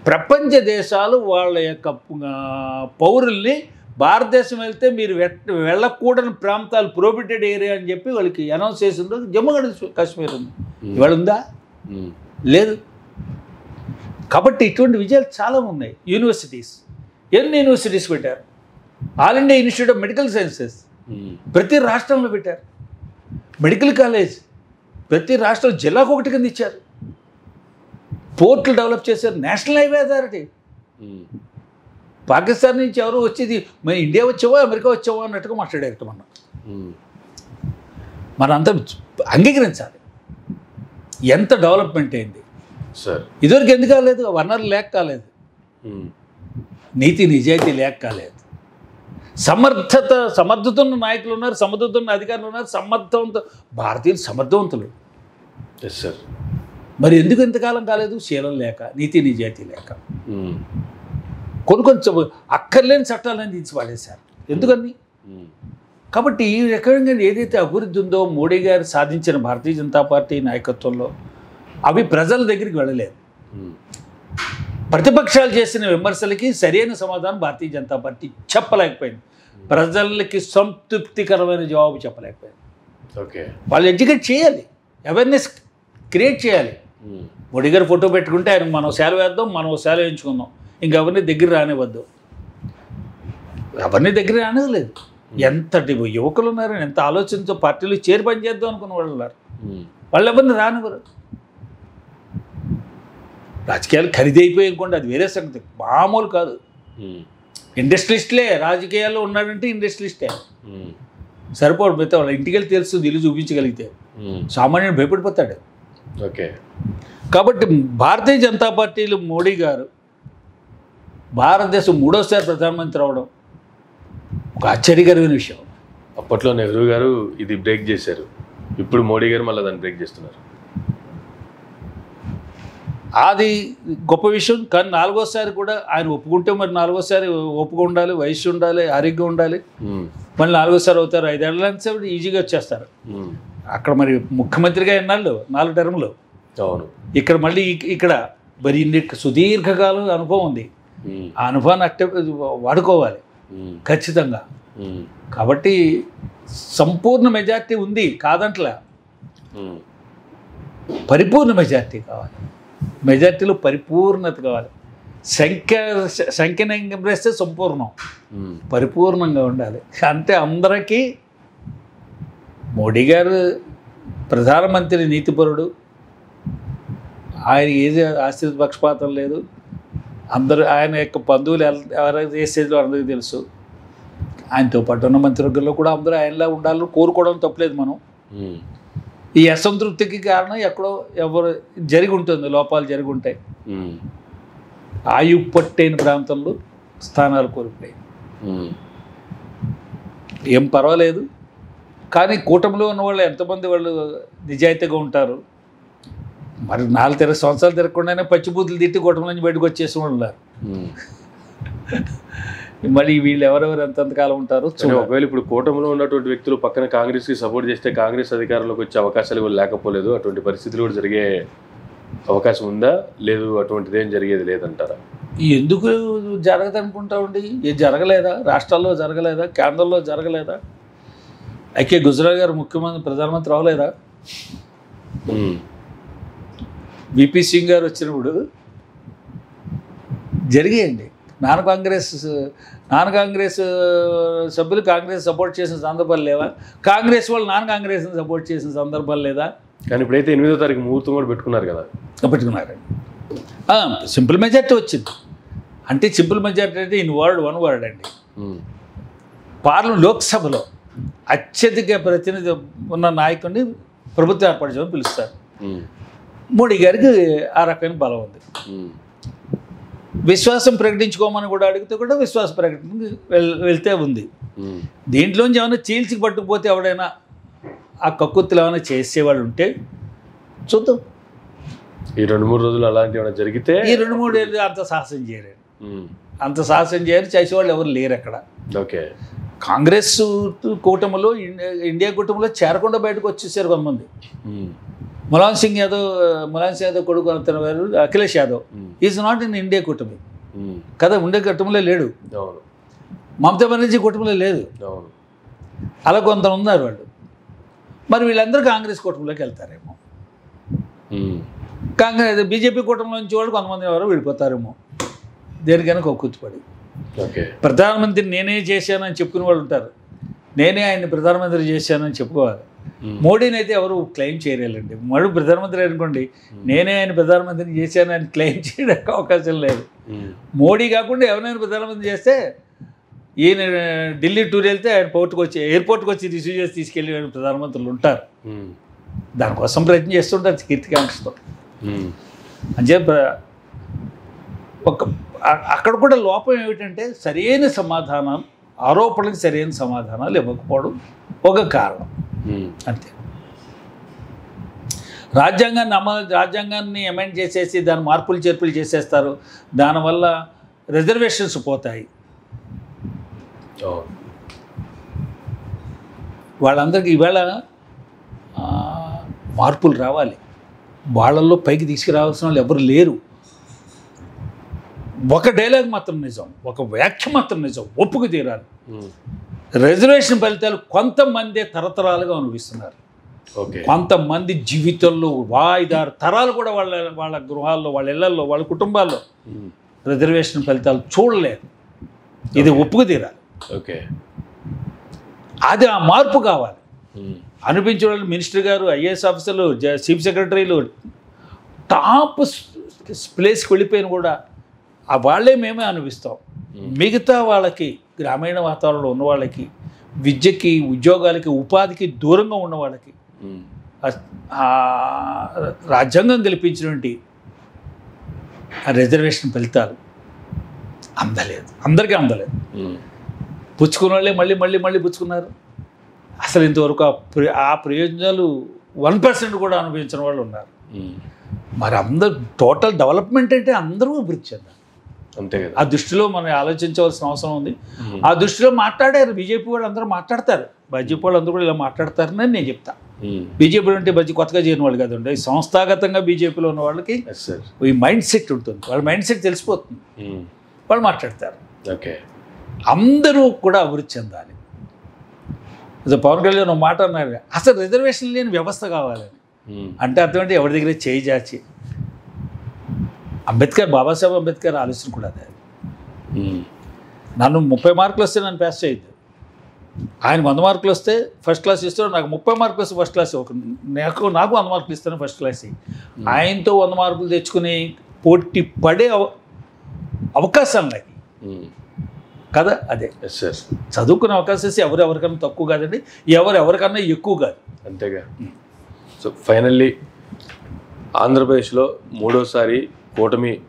ప్రపంచ దేశాలు వాళ్ళ యొక్క పౌరుల్ని భారతదేశం వెళ్తే మీరు వెళ్ళకూడని ప్రాంతాలు ప్రోహిబిటెడ్ ఏరియా అని చెప్పి వాళ్ళకి అనౌన్స్ చేసిండ్రు. జమ్మూ కాశ్మీర్ ఉంది, ఇవాళ ఉందా? లేదు. కాబట్టి ఇటువంటి విజయాలు చాలా ఉన్నాయి. యూనివర్సిటీస్, ఎన్ని యూనివర్సిటీస్ పెట్టారు? All India institute of medical sciences ప్రతి రాష్ట్రంలో పెట్టారు. మెడికల్ కాలేజ్ ప్రతి రాష్ట్రం జిల్లాకు ఒకటి కింద ఇచ్చారు. పోర్టులు డెవలప్ చేశారు. National highway authority. పాకిస్తాన్ నుంచి ఎవరు వచ్చేది మేము ఇండియా వచ్చావో అమెరికా వచ్చావో అన్నట్టుగా మాట్లాడారు. మనంతా అంగీకరించాలి ఎంత డెవలప్మెంట్ అయింది. ఇదివరకు ఎందుకు కాలేదు? వనరులు లేక కాలేదు, నీతి నిజాయితీ లేక కాలేదు. సమర్థత ఉన్న నాయకులు ఉన్నారు, సమర్థత ఉన్న అధికారులు ఉన్నారు, భారతీయులు సమర్థవంతులు. మరి ఎందుకు ఎంతకాలం కాలేదు? శీలం లేక, నీతి నిజాయితీ లేక, కొంచెం అక్కర్లేని చట్టాలని తీసి పడేశారు. ఎందుకని? కాబట్టి ఈ రకంగా ఏదైతే అభివృద్ధి ఉందో మోడీ గారు సాధించిన భారతీయ జనతా పార్టీ నాయకత్వంలో అవి ప్రజల దగ్గరికి వెళ్ళలేదు. ప్రతిపక్షాలు చేసిన విమర్శలకి సరైన సమాధానం భారతీయ జనతా పార్టీ చెప్పలేకపోయింది. ప్రజలకి సంతృప్తికరమైన జవాబు చెప్పలేకపోయింది. వాళ్ళు ఎడ్యుకేట్ చేయాలి, అవేర్నెస్ క్రియేట్ చేయాలి. మోడీ గారు ఫోటో పెట్టుకుంటే ఆయన మనం సేవ వేద్దాం, మనం సేవ వేయించుకుందాం, ఇంకెవరిని దగ్గర రానివ్వద్దు. ఎవరిని దగ్గర రానివ్వలేదు. ఎంతటి యువకులు ఉన్నారు, ఎంత ఆలోచనతో పార్టీలు చేరి పని చేద్దాం అనుకున్న వాళ్ళు ఉన్నారు. వాళ్ళు ఎవరిని రానివ్వరు. రాజకీయాలు ఖరీదైపోయి అనుకోండి, అది వేరే సంగతి, మామూలు కాదు. ఇండస్ట్రియలిస్ట్లే రాజకీయాల్లో ఉన్నాడంటే ఇండస్ట్రియలిస్టే సరిపోడు. మిగతా వాళ్ళ ఇంటికి వెళ్ళి తెలుస్తుంది, ఇల్లు చూపించగలిగితే సామాన్యుడు భయపడిపోతాడు. కాబట్టి భారతీయ జనతా పార్టీలు మోడీ గారు భారతదేశం 3వసారి ప్రధానమంత్రి అవడం ఒక ఆశ్చర్యకరమైన విషయం. అప్పట్లో నెహ్రూ గారు ఇది బ్రేక్ చేశారు, ఇప్పుడు మోడీ గారు మళ్ళీ దాన్ని బ్రేక్ చేస్తున్నారు. అది గొప్ప విషయం. కానీ 4వసారి కూడా ఆయన ఒప్పుకుంటే మరి 4వసారి ఒప్పుకు ఉండాలి, వయస్సు ఉండాలి, ఆరోగ్యం ఉండాలి. మళ్ళీ 4వసారి అవుతారు, 5 ఏళ్ళ ఈజీగా వచ్చేస్తారు. అక్కడ మరి ముఖ్యమంత్రిగా ఎన్నాళ్ళు 4 టర్ములు. ఇక్కడ మళ్ళీ ఇక్కడ మరి ఇన్ని సుదీర్ఘకాలం అనుభవం ఉంది. ఆ అనుభవాన్ని అట్టే వాడుకోవాలి ఖచ్చితంగా. కాబట్టి సంపూర్ణ మెజార్టీ ఉంది కాదంట్లా, పరిపూర్ణ మెజార్టీ కావాలి. మెజార్టీలో పరిపూర్ణత కావాలి. సంఖ్యను ఎంబ్రేస్తే సంపూర్ణం, పరిపూర్ణంగా ఉండాలి. అంటే అందరికీ మోడీ గారు ప్రధానమంత్రి నీతిపరుడు, ఆయన ఏది ఆశ్రిత పక్షపాతం లేదు. అందరూ ఆయన యొక్క బంధువులు ఎవరైతే చేసేదో అందరికీ తెలుసు. ఆయనతో పాటు ఉన్న మంత్రివర్గంలో కూడా అందరూ ఆయనలా ఉండాలని కోరుకోవడం తప్పలేదు. మనం ఈ అసంతృప్తికి కారణం ఎక్కడో ఎవరు జరిగి ఉంటుంది, లోపాలు జరిగి ఉంటాయి. ఆయు పట్టైన ప్రాంతంలో స్థానాలు కోల్పోయాయి. ఏం పర్వాలేదు. కానీ కూటమిలో ఉన్న వాళ్ళు ఎంతమంది వాళ్ళు నిజాయితీగా ఉంటారు? మరి 4 సంవత్సరాలు తిరగకుండానే పచ్చిబూతులు తిట్టి కూటమి నుంచి బయటకు వచ్చేసి వాళ్ళు ఉన్నారు. మరి వీళ్ళు ఎవరెవరు ఎంతకాలం ఉంటారు? ఒకవేళ ఇప్పుడు కూటమిలో ఉన్నటువంటి వ్యక్తులు పక్కన కాంగ్రెస్కి సపోర్ట్ చేస్తే కాంగ్రెస్ అధికారంలోకి వచ్చే అవకాశాలు కూడా లేకపోలేదు. అటువంటి పరిస్థితులు కూడా జరిగే అవకాశం ఉందా? లేదు, అటువంటిది ఏం జరిగేది లేదంటారా? ఎందుకు జరగదు అనుకుంటామండి? ఏం జరగలేదా? రాష్ట్రాల్లో జరగలేదా? కేంద్రంలో జరగలేదా? ఐకే గుజరాల్ గారు ప్రధానమంత్రి అవ్వలేదా? విపి సింగ్ గారు వచ్చినప్పుడు జరిగేయండి. నాన్ కాంగ్రెస్ సభ్యులు కాంగ్రెస్ సపోర్ట్ చేసిన సందర్భాలు లేవా? కాంగ్రెస్ వాళ్ళు నాన్ కాంగ్రెస్ని సపోర్ట్ చేసిన సందర్భాలు లేదా? కానీ ఇప్పుడైతే 8వ తారీఖు ముహూర్తం కూడా పెట్టుకున్నారు కదా. పెట్టుకున్నారండి. సింపుల్ మెజార్టీ వచ్చింది. అంటే సింపుల్ మెజారిటీ అంటే వన్ వర్డ్ అండి. లోక్సభలో అత్యధిక ప్రతినిధి ఉన్న నాయకుడిని ప్రభుత్వం ఏర్పాటు చేయమని పిలుస్తారు. మోడీ గారికి ఆ రకమైన బలం ఉంది. విశ్వాసం ప్రకటించుకోమని కూడా అడిగితే కూడా విశ్వాస ప్రకటన వెళ్తే ఉంది. దీంట్లోంచి ఏమైనా చీల్చి పట్టుకుపోతే ఎవడైనా ఆ కక్కుర్తులు ఏమైనా చేసేవాళ్ళు ఉంటే చూద్దాం. ఈ 2-3 రోజులు అలాంటివి ఏమైనా జరిగితే, ఈ 2-3 ఏళ్ళు అంత సాహసం చేయలేరు, అంత సాహసం చేయరు, చేసేవాళ్ళు ఎవరు లేరు అక్కడ. ఓకే, కాంగ్రెస్ కూటమిలో ఇండియా కూటమిలో చేరకుండా బయటకు వచ్చేసారు కొంతమంది. ములాయం సింగ్ యాదవ్ కొడుకు అతను వారు Akhilesh Yadav is not in India కూటమి కదా, ఇండియా కూటమిలో లేడు. మమతా బెనర్జీ కూటమిలో లేదు. అలా కొంత ఉన్నారు వాళ్ళు. మరి వీళ్ళందరూ కాంగ్రెస్ కూటమిలోకి వెళ్తారేమో, బీజేపీ కూటమిలో నుంచి వాళ్ళు కొంతమంది ఎవరో వెళ్ళిపోతారేమో, దేనికైనా కక్కుర్తిపడి. ప్రధానమంత్రి నేనే చేశానని చెప్పుకునే వాళ్ళు ఉంటారు, నేనే ఆయన్ని ప్రధానమంత్రి చేశానని చెప్పుకోవాలి. మోడీని అయితే ఎవరు క్లెయిమ్ చేయలేరండి. మళ్ళీ ప్రధానమంత్రి అనుకోండి, నేనే ఆయన ప్రధానమంత్రిని చేశానని క్లెయిమ్ చేయడానికి అవకాశం లేదు. మోడీ కాకుండా ఎవరైనా ప్రధానమంత్రి చేస్తే ఈయన ఢిల్లీ టూర్ వెళ్తే ఆయన ఎయిర్పోర్ట్కి వచ్చి రిసీవ్ చేసి తీసుకెళ్ళి ప్రధానమంత్రులు ఉంటారు. దానికోసం ప్రయత్నం చేస్తుంటారు కీర్తికాంక్షతో. అంటే అక్కడ కూడా లోపం ఏమిటంటే సరైన సమాధానం, ఆరోపణలకు సరైన సమాధానాలు ఇవ్వకపోవడం ఒక కారణం అంతే. రాజ్యాంగాన్ని అమెండ్ చేసేసి దాని మార్పులు చేర్పులు చేసేస్తారు, దానివల్ల రిజర్వేషన్స్ పోతాయి. వాళ్ళందరికీ ఈవేళ మార్పులు రావాలి, వాళ్ళల్లో పైకి తీసుకురావాల్సిన వాళ్ళు ఎవరు లేరు. ఒక డైలాగ్ మాత్రం నిజం, ఒక వ్యాఖ్య మాత్రం నిజం, ఒప్పుకు తీరాలి. రిజర్వేషన్ ఫలితాలు కొంతమందే తరతరాలుగా అనుభవిస్తున్నారు. కొంతమంది జీవితంలో 5-6 తరాలు కూడా వాళ్ళ గృహాల్లో, వాళ్ళ ఇళ్లలో, వాళ్ళ కుటుంబాల్లో రిజర్వేషన్ ఫలితాలు చూడలేదు. ఇది ఒప్పుకు తీరాలి. అది ఆ మార్పు కావాలి. అనిపించిన వాళ్ళు మినిస్టర్ గారు, ఐఏఎస్ ఆఫీసర్లు, చీఫ్ సెక్రటరీలు టాప్ ప్లేస్కి వెళ్ళిపోయిన కూడా వాళ్ళే మేమే అనిపిస్తాం. మిగతా వాళ్ళకి, గ్రామీణ వాతావరణంలో ఉన్న వాళ్ళకి, విద్యకి, ఉద్యోగాలకి, ఉపాధికి దూరంగా ఉన్న వాళ్ళకి రాజ్యాంగం కల్పించినటువంటి ఆ రిజర్వేషన్ ఫలితాలు అందలేదు, అందరికీ అందలేదు. పుచ్చుకున్న వాళ్ళే మళ్ళీ మళ్ళీ మళ్ళీ పుచ్చుకున్నారు. అసలు ఇంతవరకు ఆ ప్రయోజనాలు 1% కూడా అనుభవించిన వాళ్ళు ఉన్నారు. మరి అందరు టోటల్ డెవలప్మెంట్ అంటే అందరూ అభివృద్ధి చెందాలి అంతే కదా. ఆ దృష్టిలో మనం ఆలోచించవలసిన అవసరం ఉంది. ఆ దృష్టిలో మాట్లాడారు బీజేపీ వాళ్ళు, అందరూ మాట్లాడతారు, బీజేపీ వాళ్ళు అందరూ కూడా ఇలా మాట్లాడతారని నేను చెప్తా. బీజేపీ అంటే కొత్తగా చేరిన వాళ్ళు కదండి, సంస్థాగతంగా బీజేపీలో ఉన్న వాళ్ళకి ఈ మైండ్ సెట్ ఉంటుంది, వాళ్ళ మైండ్ సెట్ తెలిసిపోతుంది, వాళ్ళు మాట్లాడతారు. అందరూ కూడా అభివృద్ధి చెందాలి. పవన్ కళ్యాణ్ ఒక మాట అన్నారు, అసలు రిజర్వేషన్ లేని వ్యవస్థ కావాలని. అంటే అర్థం అంటే ఎవరి దగ్గర చేయి చాచి, బాబాసాహెబ్ అంబేద్కర్ ఆలోచన కూడా అదే. నన్ను 30 మార్కులు వస్తే నన్ను పాస్ చేయొద్దు, ఆయన 100 మార్కులు వస్తే ఫస్ట్ క్లాస్ ఇస్తాడు, నాకు 30 మార్కులు వస్తే ఫస్ట్ క్లాస్, నాకు 100 మార్కులు ఇస్తాను ఫస్ట్ క్లాస్. ఆయనతో 100 మార్కులు తెచ్చుకుని పోటీ పడే అవకాశాలు నాకు కదా. అదే చదువుకునే అవకాశం ఎవరెవరికన్నా తక్కువ కాదండి, ఎవరెవరికన్నా ఎక్కువ కాదు, అంతేగా. సో ఫైనల్లీ ఆంధ్రప్రదేశ్లో 3వసారి కూటమికి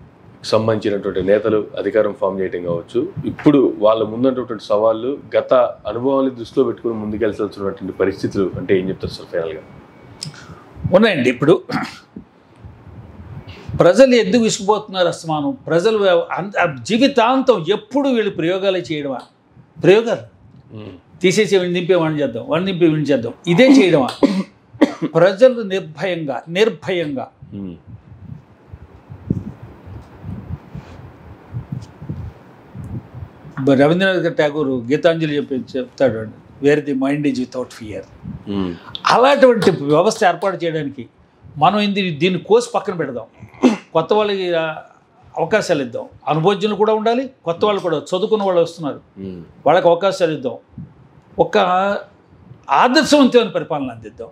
సంబంధించినటువంటి నేతలు అధికారం ఫామ్ చేయడం కావచ్చు, ఇప్పుడు వాళ్ళ ముందున్నటువంటి సవాళ్ళు, గత అనుభవాన్ని దృష్టిలో పెట్టుకుని ముందుకెళ్లాల్సినటువంటి పరిస్థితులు అంటే ఏం చెప్తారు సార్ ఫైనల్గా? ఉన్నాయండి. ఇప్పుడు ప్రజలు ఎందుకు విసిగిపోతున్నారు అస్తమానం? ప్రజలు జీవితాంతం ఎప్పుడు వీళ్ళు ప్రయోగాలు చేయడమా? ప్రయోగాలు తీసేసి వాడిని నింపే వాడిని చేద్దాం, వాడిని నింపే వీడిని చేద్దాం, ఇదే చేయడమా? ప్రజలు నిర్భయంగా రవీంద్రనాథ్ ఠాగూర్ గీతాంజలి చెప్తాడు, wear the mind is without fear. అలాంటి వ్యవస్థ ఏర్పాటు చేయడానికి మనం దీన్ని కోసి పక్కన పెడదాం, కొత్త వాళ్ళకి అవకాశాలు ఇద్దాం. అనుభవజ్ఞులు కూడా ఉండాలి, కొత్త వాళ్ళు కూడా, చదువుకున్న వాళ్ళు వస్తున్నారు, వాళ్ళకి అవకాశాలు ఇద్దాం. ఒక ఆదర్శవంతమైన పరిపాలన అందిద్దాం.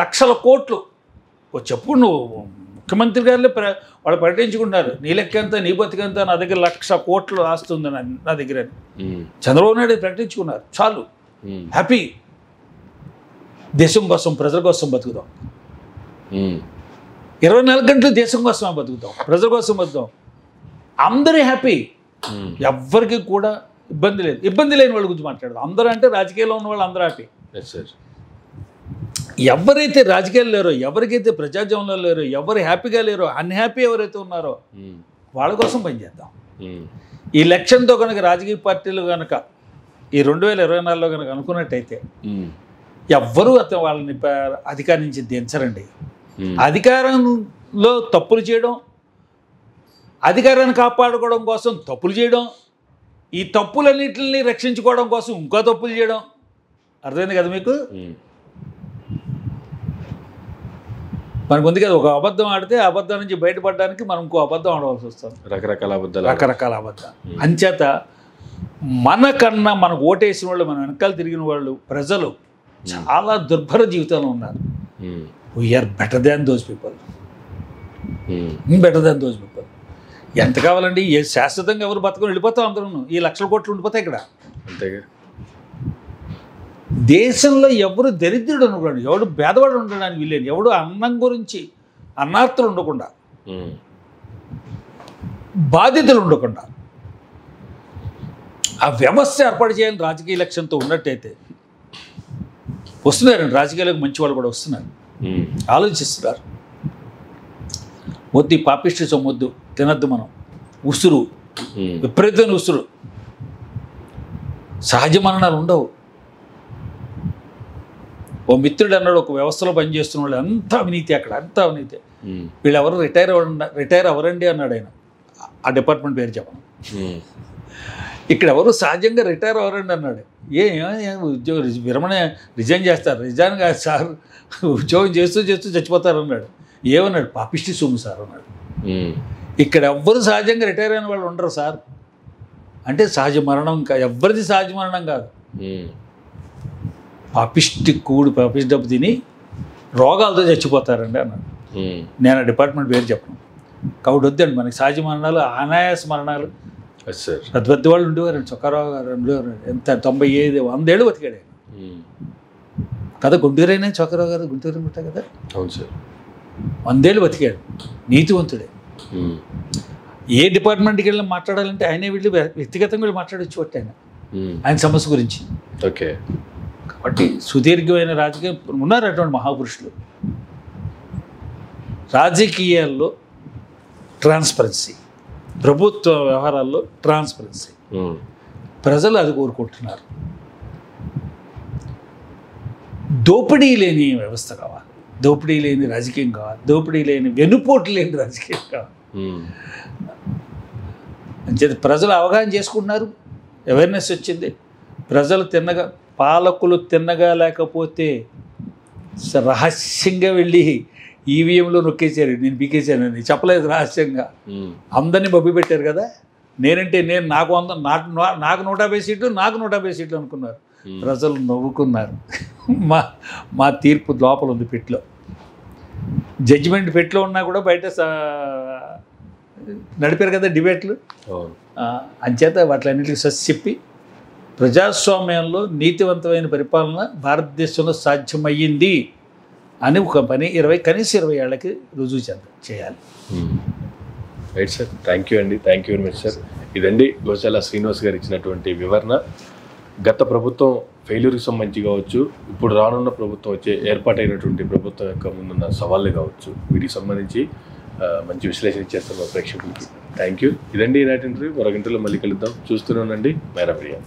లక్షల కోట్లు చెప్పుడు నువ్వు ముఖ్యమంత్రి గారులే వాళ్ళు ప్రకటించుకుంటున్నారు, నీ లెక్క ఎంత, నీ బతికెంత, నా దగ్గర 1,00,000 కోట్లు ఆస్తుంది నా దగ్గర అని. చంద్రబాబు నాయుడు ప్రకటించుకున్నారు. చాలు, హ్యాపీ, దేశం కోసం ప్రజల కోసం బతుకుదాం, 24 గంటలు దేశం కోసమే బతుకుతాం, ప్రజల కోసం బతుకుతాం, అందరూ హ్యాపీ, ఎవ్వరికి కూడా ఇబ్బంది లేదు. ఇబ్బంది లేని వాళ్ళ గురించి మాట్లాడదాం. అందరూ అంటే రాజకీయాల్లో ఉన్న వాళ్ళు అందరూ హ్యాపీ. ఎవరైతే రాజకీయాలు లేరో, ఎవరికైతే ప్రజాజీవనంలో లేరో, ఎవరు హ్యాపీగా లేరో, అన్హ్యాపీ ఎవరైతే ఉన్నారో వాళ్ళ కోసం పనిచేద్దాం. ఈ లక్ష్యంతో కనుక రాజకీయ పార్టీలు కనుక ఈ 2024లో కనుక అనుకున్నట్టయితే ఎవ్వరూ వాళ్ళని అధికారం నుంచి దించరండి. అధికారంలో తప్పులు చేయడం, అధికారాన్ని కాపాడుకోవడం కోసం తప్పులు చేయడం, ఈ తప్పులన్నింటిని రక్షించుకోవడం కోసం ఇంకో తప్పులు చేయడం, అర్థమైంది కదా మీకు? మనకు ఉంది కదా, ఒక అబద్ధం ఆడితే ఆ అబద్ధం నుంచి బయటపడడానికి మనం ఇంకో అబద్ధం ఆడవలసి వస్తుంది, రకరకాల అబద్ధాలు. అంచేత మనకన్నా మనకు ఓటేసిన వాళ్ళు, మన వెనకాల తిరిగిన వాళ్ళు, ప్రజలు చాలా దుర్భర జీవితంలో ఉన్నారు. We're better than those people, better than those people. ఎంత కావాలండి? ఏ శాశ్వతంగా ఎవరు బతుకుని వెళ్ళిపోతాం, అందరూ ఈ 1,00,000 కోట్లు ఉండిపోతాయి ఇక్కడ. అంతేగా, దేశంలో ఎవరు దరిద్రుడు ఉండకూడదు, ఎవడు పేదవాడు ఉండడానికి వీల్లేదు, ఎవడు అన్నం గురించి అన్నార్తులు ఉండకుండా, బాధితులు ఉండకుండా ఆ వ్యవస్థ ఏర్పాటు చేయాలని రాజకీయ లక్ష్యంతో ఉన్నట్టయితే వస్తున్నారండి, రాజకీయాలకు మంచి వాళ్ళు కూడా వస్తున్నారు, ఆలోచిస్తున్నారు. వద్దు, పాపిష్టి సొమ్మొద్దు, తినద్దు మనం, ఉసురు, విపరీతమైన ఉసురు, సహజ మరణాలు ఉండవు. ఓ మిత్రుడు అన్నాడు, ఒక వ్యవస్థలో పనిచేస్తున్న వాళ్ళు అంత అవినీతి, అక్కడ అంత అవినీతి, వీళ్ళు ఎవరు రిటైర్ అవ్వరండి అన్నాడు ఆయన. ఆ డిపార్ట్మెంట్ పేరు చెప్పను. ఇక్కడ ఎవరు సహజంగా రిటైర్ అవ్వరండి అన్నాడు. ఉద్యోగం విరమణ రిజైన్ చేస్తారు, రిజైన్ కాదు సార్, ఉద్యోగం చేస్తూ చచ్చిపోతారు అన్నాడు. ఏమన్నాడు? పాపిష్టి సొమ్ము సార్ అన్నాడు. ఇక్కడ ఎవ్వరు సహజంగా రిటైర్ అయిన వాళ్ళు ఉండరు సార్ అంటే సహజ మరణం ఎవ్వరిది సహజ మరణం కాదు. పాపిష్టి డబ్బు తిని రోగాలతో చచ్చిపోతారండి అన్నాడు. నేను ఆ డిపార్ట్మెంట్ పేరు చెప్పను కాబట్టి వద్దండి, మనకి సహజ మరణాలు, అనాయాస మరణాలు. పెద్ద పెద్ద వాళ్ళు ఉండేవారండి, చొక్కారావు గారు ఉండేవారు, ఎంత 95 100 ఏళ్ళు బతికాడు కదా. గుంటూరైనా చొక్కారావు గారు గుంటూరు ఉంటాయి కదా. అవును సార్, 100 ఏళ్ళు బతికాడు, నీతివంతుడే. ఏ డిపార్ట్మెంట్కి వెళ్ళి మాట్లాడాలంటే ఆయనే వెళ్ళి వ్యక్తిగతంగా వెళ్ళి మాట్లాడచ్చు ఆయన సమస్య గురించి. ఓకే, కాబట్టి సుదీర్ఘమైన రాజకీయం ఉన్నారు అటువంటి మహాపురుషులు. రాజకీయాల్లో ట్రాన్స్పరెన్సీ, ప్రభుత్వ వ్యవహారాల్లో ట్రాన్స్పరెన్సీ, ప్రజలు అది కోరుకుంటున్నారు. దోపిడీ లేని వ్యవస్థ కావాలి, దోపిడీ లేని రాజకీయం కావాలి, దోపిడీ లేని వెనుపోటు లేని రాజకీయం కావాలి. అంచేది ప్రజలు అవగాహన చేసుకుంటున్నారు, అవేర్నెస్ వచ్చింది. ప్రజలు పాలకులు తిన్నగా లేకపోతే రహస్యంగా వెళ్ళి ఈవీఎంలో నొక్కేశారు, నేను పీకేశానని చెప్పలేదు రహస్యంగా, అందరినీ మబ్బి పెట్టారు కదా. నేనంటే నేను నాకు 150 సీట్లు, నాకు 150 సీట్లు అనుకున్నారు. ప్రజలు నవ్వుకున్నారు. మా తీర్పు లోపల ఉంది పెట్లో, జడ్జిమెంట్ పెట్లో ఉన్నా కూడా బయట నడిపారు కదా డిబేట్లు. అంచేత వాటిలన్నింటికి చెప్పి ప్రజాస్వామ్యంలో నీతివంతమైన పరిపాలన భారతదేశంలో సాధ్యమయ్యింది అని ఒక పని కనీసం 20 ఏళ్ళకి రుజువు చేయాలి. రైట్ సార్, థ్యాంక్ యూ అండి, thank you very much sir. ఇదండి గోశాల శ్రీనివాస్ గారు ఇచ్చినటువంటి వివరణ. గత ప్రభుత్వం ఫెయిల్యూర్కి సంబంధించి కావచ్చు, ఇప్పుడు రానున్న ప్రభుత్వం వచ్చే ఏర్పాటైనటువంటి ప్రభుత్వం యొక్క ముందున్న సవాళ్ళు కావచ్చు, వీటికి సంబంధించి మంచి విశ్లేషణ చేస్తారు మా ప్రేక్షకులకి. Thank you. ఇదండి ఈనాటి ఇంటర్వ్యూ. మరొక ఇంటర్వ్యూలో మళ్ళీ కలుద్దాం. చూస్తూనే ఉండండి మేరా ప్రియా.